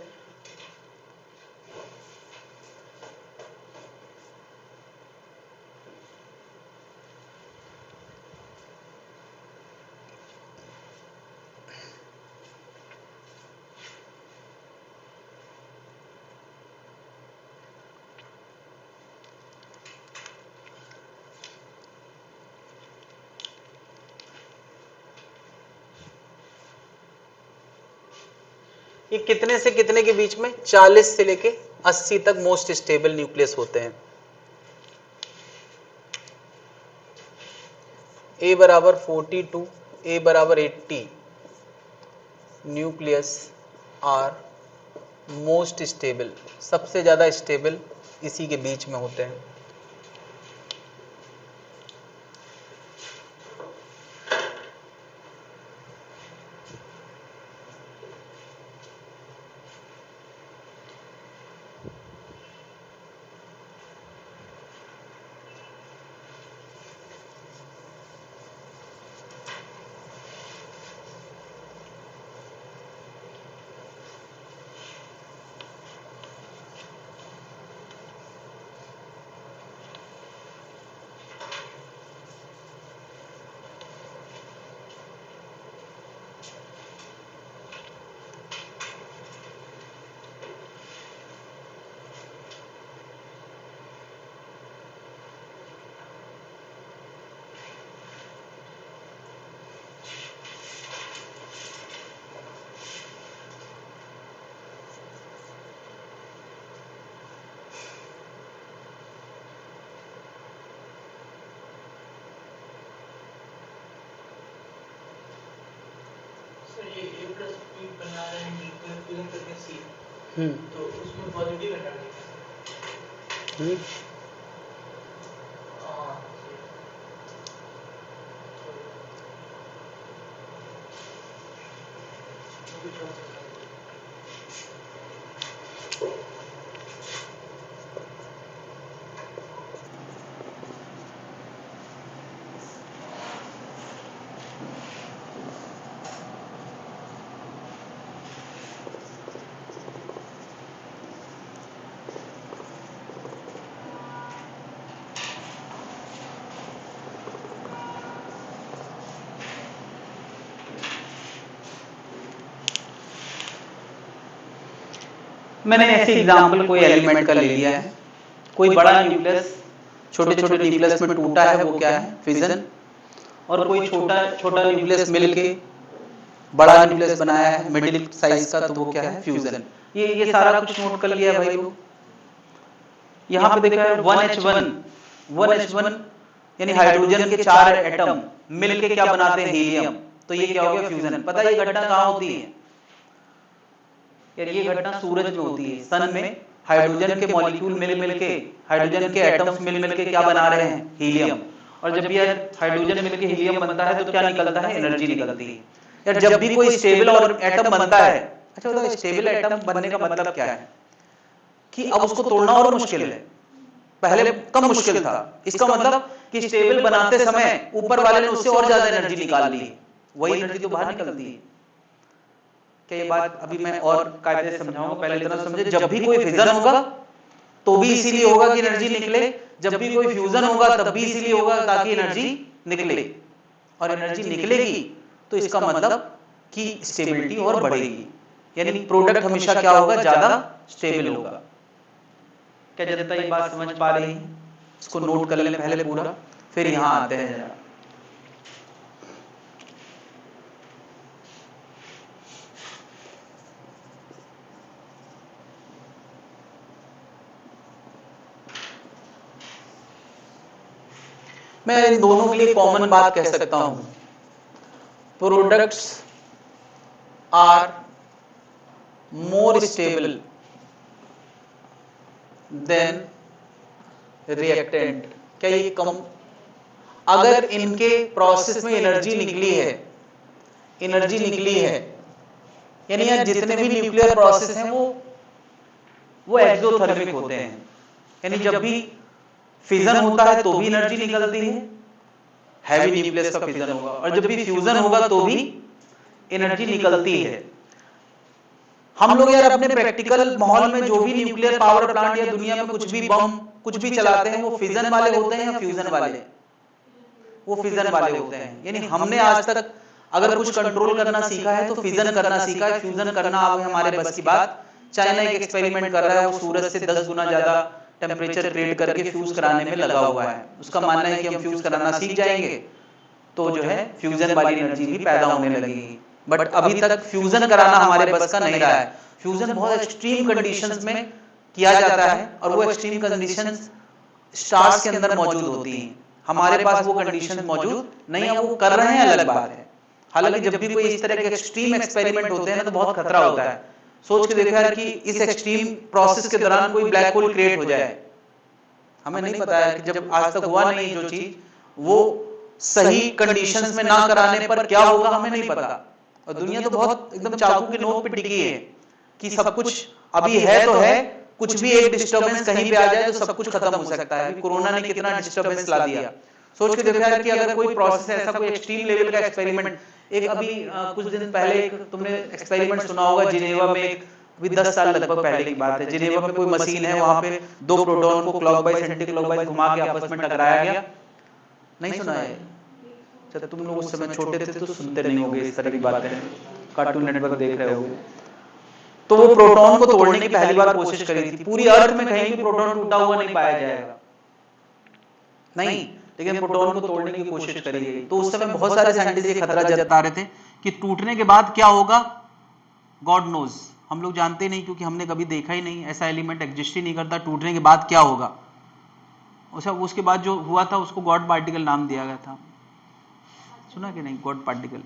ये कितने से कितने के बीच में, 40 से लेके 80 तक मोस्ट स्टेबल न्यूक्लियस होते हैं। A बराबर 42, A बराबर 80 न्यूक्लियस आर मोस्ट स्टेबल, सबसे ज्यादा स्टेबल इसी के बीच में होते हैं। तो उसमें पॉजिटिव है मैंने ऐसे एग्जाम्पल कोई एलिमेंट का ले लिया है, कोई बड़ा न्यूक्लियस छोटे छोटे न्यूक्लियस में टूटा है, वो क्या है, फिजन। और कोई छोटा छोटा न्यूक्लियस मिलके बड़ा न्यूक्लियस बनाया है मिडिल साइज का, तो वो क्या है, फ्यूजन। ये सारा कुछ नोट कर लिया है भाई लोग। यहाँ पे देखा है 1H1 यानी हाइड्रोजन के 4 एटम मिलके क्या बनाते हैं, हीलियम। तो ये क्या हो गया, फ्यूजन। पता है ये घटना कहाँ होती है यार, ये घटना सूरज में होती है। सन में हाइड्रोजन के मॉलिक्यूल मिल मिलके, हाइड्रोजन के एटम्स मिल मिलके क्या बना रहे हैं, हीलियम। और जब ये हाइड्रोजन मिलके हीलियम बनता है तो क्या निकलता है, एनर्जी निकलती है। यार जब भी कोई स्टेबल और एटम बनता है, अच्छा बताओ स्टेबल एटम बनने का मतलब क्या है, कि अब उसको तोड़ना और मुश्किल है, पहले कम मुश्किल था। इसका मतलब कि स्टेबल बनाते समय ऊपर वाले ने उससे और ज्यादा एनर्जी निकाल ली, वही एनर्जी तो बाहर निकलती है। क्या ये बात अभी मैं और कायदे से समझाऊंगा, पहले इतना समझे। जब भी कोई फिजन होगा तो भी इसीलिए होगा कि एनर्जी निकले, जब भी कोई फ्यूजन होगा तब भी इसीलिए होगा ताकि एनर्जी निकले। और एनर्जी निकलेगी तो इसका मतलब कि स्टेबिलिटी और बढ़ेगी, यानी प्रोडक्ट हमेशा क्या होगा, ज्यादा स्टेबल होगा। क्या जनता ये बात समझ पा रही है? इसको नोट कर लें पहले पूरा, फिर यहां आते हैं जरा। मैं इन दोनों के लिए कॉमन बात कह सकता हूं, products are more stable than reactant. क्या ये कम, अगर इनके प्रोसेस में एनर्जी निकली है, एनर्जी निकली है, यानी यार जितने भी न्यूक्लियर प्रोसेस हैं वो एक्सोथर्मिक होते हैं, यानी जब भी फिजन होता है तो भी एनर्जी निकलती है, हैवी न्यूक्लियस का फिजन होगा, और जब भी फ्यूजन होगा तो भी एनर्जी निकलती है। हम लोग यार अपने प्रैक्टिकल माहौल में जो भी न्यूक्लियर पावर प्लांट या दुनिया में कुछ भी बम कुछ भी चलाते हैं, वो फिजन वाले होते हैं या फ्यूजन वाले, वो फिजन वाले होते हैं। यानी हमने आज तक अगर कुछ कंट्रोल करना सीखा है तो फिजन करना सीखा है, फ्यूजन करना अब हमारे बस की बात। चाइना एक एक्सपेरिमेंट कर रहा है, वो सूरज से 10 गुना ज्यादा टेम्परेचर क्रिएट करके फ्यूज कराने में लगा हुआ है। उसका मानना है कि हम फ्यूज कराना सीख जाएंगे तो जो है फ्यूजन वाली एनर्जी भी पैदा होने लगेगी। बट अभी तक फ्यूजन कराना हमारे बस का नहीं रहा है। फ्यूजन बहुत एक्सट्रीम कंडीशंस में किया जाता है और वो एक्सट्रीम कंडीशंस स्टार्स के अंदर मौजूद होती हैं। हमारे पास वो कंडीशंस मौजूद नहीं है, वो कर रहे हैं अलग बात है। हालांकि जब भी कोई इस तरह के एक्सट्रीम एक्सपेरिमेंट होते हैं ना तो बहुत खतरा होता है। सोच के देखो यार कि इस एक्सट्रीम प्रोसेस के दौरान कोई ब्लैक होल क्रिएट हो जाए, हमें नहीं पता है कि जब आज तक हुआ नहीं जो चीज, वो सही कंडीशंस में ना कराने पर क्या होगा हमें नहीं पता। और दुनिया तो बहुत एकदम चाकू की नोक पे टिकी है कि सब कुछ अभी है तो है, कुछ भी एक डिस्टर्बेंस कहीं पे आ जाए तो सब कुछ खत्म हो सकता है। अभी कोरोना ने कितना डिस्टर्बेंस ला दिया। सोच के देखो यार कि अगर कोई प्रोसेस ऐसा, कोई एक्सट्रीम लेवल का एक्सपेरिमेंट, एक अभी कुछ दिन पहले एक तुमने एक्सपेरिमेंट सुना होगा जिनेवा में, एक अभी 10 साल लगभग पहले की बात है। जिनेवा में कोई मशीन है, वहां पे 2 प्रोटॉन को क्लॉकवाइज एंटी क्लॉकवाइज घुमा के आपस में टकराया गया। नहीं सुना है? अच्छा, तुम लोग उस समय छोटे थे तो सुनते नहीं होगे इस तरह की बातें, कार्टून नेटवर्क देख रहे होगे। तो वो प्रोटॉन को तोड़ने की पहली बार कोशिश करी थी। पूरी अर्थ में कहीं भी प्रोटॉन टूटा हुआ नहीं पाया जाएगा, नहीं, लेकिन प्रोटॉन को तोड़ने की कोशिश करी गई। तो उस समय बहुत सारे साइंटिस्ट ये खतरा जता रहे थे कि टूटने के बाद क्या होगा, गॉड नोज, हम लोग जानते नहीं, क्योंकि हमने कभी देखा ही नहीं, ऐसा एलिमेंट एग्जिस्ट ही नहीं करता। टूटने के बाद क्या होगा, उसके बाद जो हुआ था उसको गॉड पार्टिकल नाम दिया गया था। सुना कि नहीं? गॉड पार्टिकल,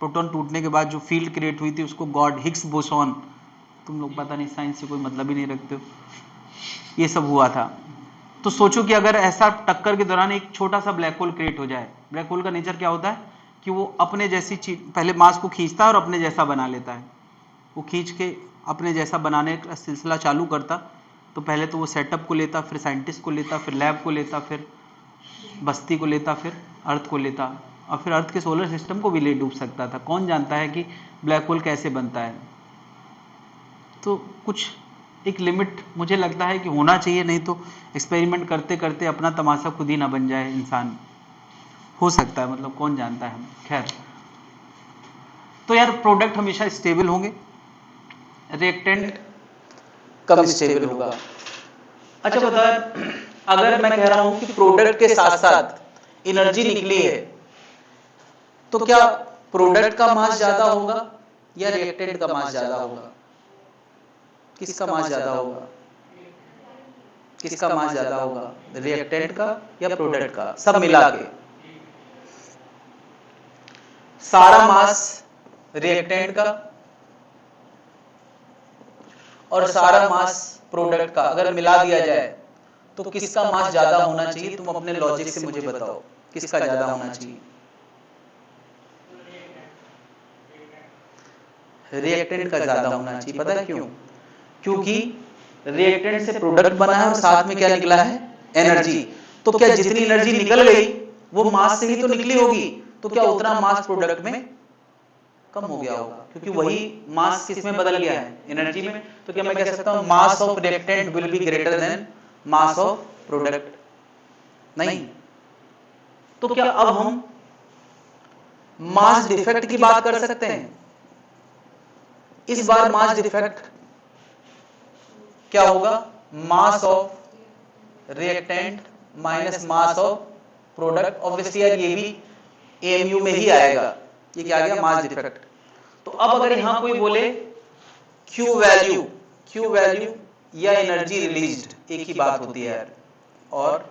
प्रोटॉन टूटने के बाद जो फील्ड क्रिएट हुई थी उसको गॉड, हिग्स बोसॉन, तुम लोग पता नहीं, साइंस से कोई मतलब ही नहीं रखते हो, ये सब हुआ था। तो सोचो कि अगर ऐसा टक्कर के दौरान एक छोटा सा ब्लैक होल क्रिएट हो जाए। ब्लैक होल का नेचर क्या होता है कि वो अपने जैसी चीज, पहले मास को खींचता है और अपने जैसा बना लेता है। वो खींच के अपने जैसा बनाने का सिलसिला चालू करता, तो पहले तो वो सेटअप को लेता, फिर साइंटिस्ट को लेता, फिर लैब को लेता, फिर बस्ती को लेता, फिर अर्थ को लेता, और फिर अर्थ के सोलर सिस्टम को भी ले डूब सकता था। कौन जानता है कि ब्लैक होल कैसे बनता है। तो कुछ एक लिमिट मुझे लगता है कि होना चाहिए, नहीं तो एक्सपेरिमेंट करते करते अपना तमाशा खुद ही ना बन जाए इंसान। हो सकता है, मतलब कौन जानता है। खैर, तो यार प्रोडक्ट हमेशा स्टेबल होंगे, रिएक्टेंट कम स्टेबल होगा। अच्छा बताओ, अगर मैं कह रहा हूं कि प्रोडक्ट के साथ साथ एनर्जी निकली है, तो क्या प्रोडक्ट का मास ज्यादा होगा या रिएक्टेंट का मास ज्यादा होगा? किसका मास ज्यादा होगा? किसका मास ज्यादा होगा, रिएक्टेंट का या प्रोडक्ट का? सब मिला के सारा मास रिएक्टेंट का और सारा मास प्रोडक्ट का अगर मिला दिया जाए तो किसका मास ज्यादा होना चाहिए? तुम अपने लॉजिक से मुझे बताओ, किसका ज्यादा होना चाहिए? रिएक्टेंट का ज्यादा होना चाहिए। पता है क्यों? क्योंकि रिएक्टेंट से प्रोडक्ट बना है और साथ में क्या निकला है, एनर्जी। तो क्या जितनी एनर्जी निकल गई वो मास से ही तो निकली होगी, तो क्या उतना मास प्रोडक्ट में कम हो गया होगा, क्योंकि वही मास किसमें बदल गया है, एनर्जी में। तो क्या मैं कह सकता हूं मास of reactant will be greater then mass of product? नहीं। तो क्या अब हम मास डिफेक्ट की बात कर सकते हैं? इस बार मास डिफेक्ट क्या होगा, mass of reactant minus mass of product. Obviously यार ये भी एएमयू में ही आएगा, ये क्या आ गया, मास डिफेक्ट। तो अब अगर यहां कोई बोले क्यू वैल्यू या एनर्जी रिलीज्ड, एक ही बात होती है यार, और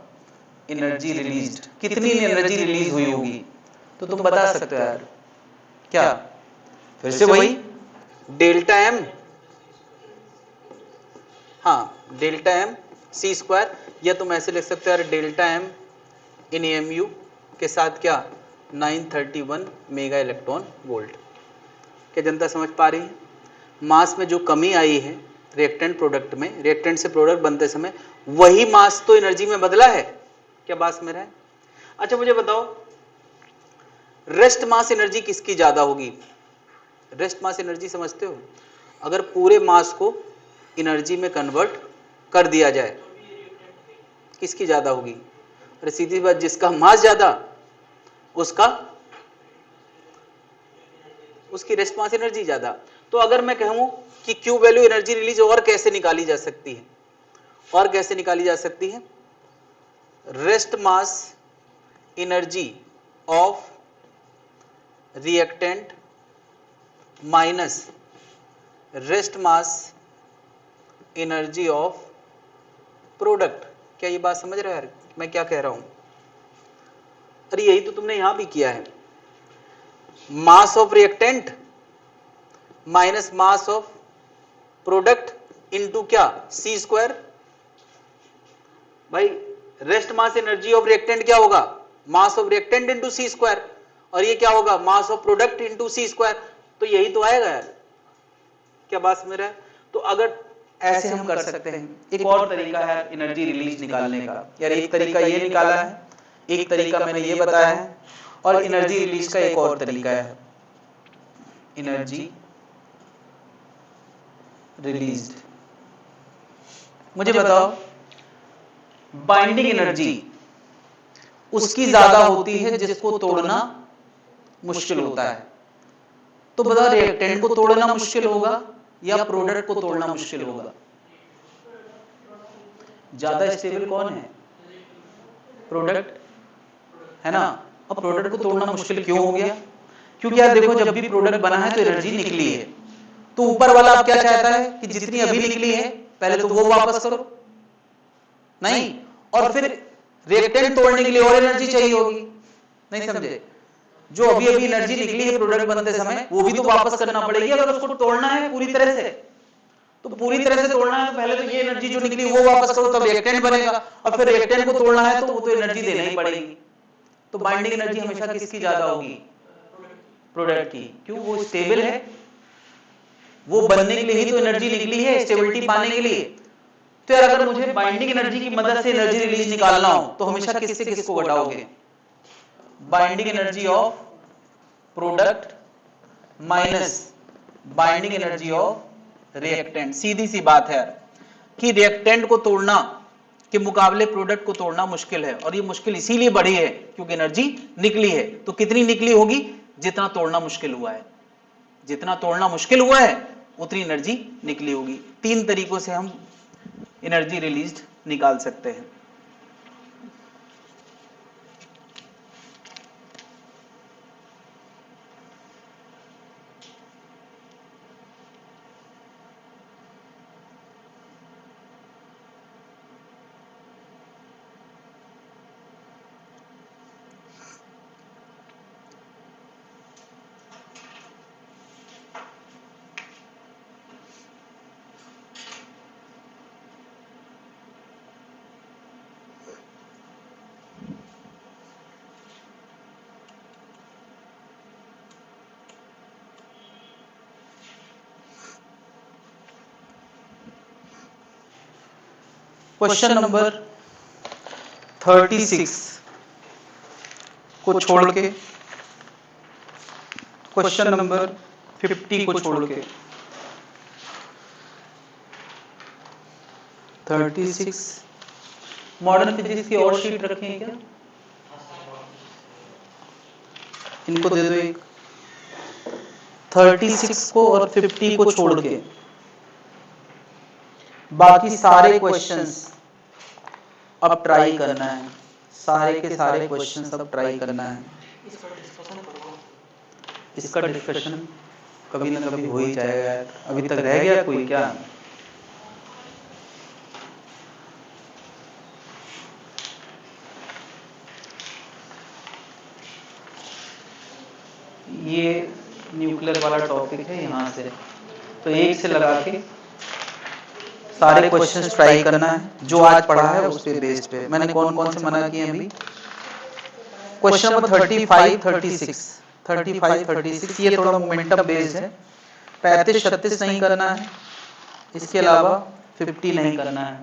एनर्जी रिलीज्ड, कितनी एनर्जी रिलीज हुई होगी, तो तुम बता सकते हो यार क्या? फिर से वही डेल्टा एम, हाँ डेल्टा एम सी स्क्वायर, या तुम ऐसे लिख सकते हो यार डेल्टा एम इन एएमयू के साथ क्या, 931 मेगा इलेक्ट्रॉन वोल्ट। क्या जनता समझ पा रही है? मास में जो कमी आई है रिएक्टेंट प्रोडक्ट में, रिएक्टेंट से प्रोडक्ट बनते समय वही मास तो एनर्जी में बदला है। क्या बात में है? अच्छा मुझे बताओ, रेस्ट मास एनर्जी किसकी ज्यादा होगी? रेस्ट मास एनर्जी समझते हो? अगर पूरे मास को एनर्जी में कन्वर्ट कर दिया जाए, किसकी ज्यादा होगी? अरे सीधी बात, जिसका मास ज्यादा उसकी रेस्ट मास एनर्जी ज्यादा। तो अगर मैं कहूं कि क्यू वैल्यू एनर्जी रिलीज और कैसे निकाली जा सकती है, और कैसे निकाली जा सकती है, rest mass energy of reactant minus rest mass energy of product. क्या ये बात समझ रहे हो यार मैं क्या कह रहा हूं? अरे यही तो तुमने यहां भी किया है, mass of reactant minus mass of product into क्या, सी स्क्वायर। भाई rest mass energy of reactant क्या होगा, mass of reactant into C square, और ये क्या होगा, mass of product into C square. तो यही तो आएगा यार, क्या बात समझ रहा है? तो अगर ऐसे हम कर सकते हैं, एक और तरीका है एनर्जी रिलीज निकालने का। यार एक तरीका ये निकाला है, एक तरीका मैंने ये बताया है, और एनर्जी रिलीज का एक और तरीका है, एनर्जी रिलीज्ड। मुझे बताओ बाइंडिंग एनर्जी उसकी ज्यादा होती है जिसको तोड़ना मुश्किल होता है। तो बताओ रिएक्टेंट को तोड़ना मुश्किल होगा या प्रोडक्ट को तोड़ना मुश्किल होगा? ज्यादा स्टेबल कौन है? प्रोडक्ट है ना। अब प्रोडक्ट को तोड़ना मुश्किल क्यों हो गया? क्योंकि यार देखो जब भी प्रोडक्ट बना है तो एनर्जी निकली है, तो ऊपर वाला अब क्या चाहता है कि जितनी अभी निकली है पहले तो वो वापस करो, नहीं, और फिर रिएक्टेंट तोड़ने के लिए और एनर्जी चाहिए होगी। नहीं समझे? जो अभी अभी एनर्जी निकली है प्रोडक्ट बनते समय वो भी तो वापस करना पड़ेगी अगर उसको तोड़ना है पूरी तरह से। तो पूरी तरह से तोड़ना है तो पहले तो ये एनर्जी जो निकली वो वापस करो तब रिएक्टेंट बनेगा, और फिर रिएक्टेंट को तोड़ना है तो वो तो एनर्जी देना ही पड़ेगी। तो बाइंडिंग एनर्जी हमेशा किसकी ज्यादा होगी? प्रोडक्ट की। क्यों? वो स्टेबल है, वो बनने के लिए ही तो एनर्जी निकली है, स्टेबिलिटी पाने के लिए। तो यार अगर मुझे बाइंडिंग एनर्जी की मदद से एनर्जी रिलीज निकालना हो तो हमेशा किससे किसको घटाओगे? Binding energy of product minus binding energy of reactant. सीधी सी बात है कि रिएक्टेंट को तोड़ना के मुकाबले प्रोडक्ट को तोड़ना मुश्किल है, और ये मुश्किल इसीलिए बढ़ी है क्योंकि एनर्जी निकली है। तो कितनी निकली होगी? जितना तोड़ना मुश्किल हुआ है। जितना तोड़ना मुश्किल हुआ है उतनी एनर्जी निकली होगी। 3 तरीकों से हम एनर्जी रिलीज्ड निकाल सकते हैं। क्वेश्चन नंबर 36 को छोड़ के, क्वेश्चन नंबर 50 को छोड़ के 36 मॉडर्न फिजिक्स की और शीट रखी है क्या? इनको दे दो एक। 36 को और 50 को छोड़ के बाकी सारे क्वेश्चंस अब ट्राई करना है, सारे के सारे क्वेश्चंस अब ट्राई करना है। इसका डिस्कशन कभी ना कभी हो ही जाएगा यार। अभी तक रह गया कोई क्या? ये न्यूक्लियर वाला टॉपिक है यहाँ से, तो एक से लगा के सारे क्वेश्चंस ट्राई करना है जो आज पढ़ा है उसके बेस पे। मैंने कौन कौन से मना किए अभी? क्वेश्चन नंबर 35, 36 ये थोड़ा मोमेंटम बेस्ड है। 35, 36 नहीं करना है, इसके अलावा 50 नहीं करना है।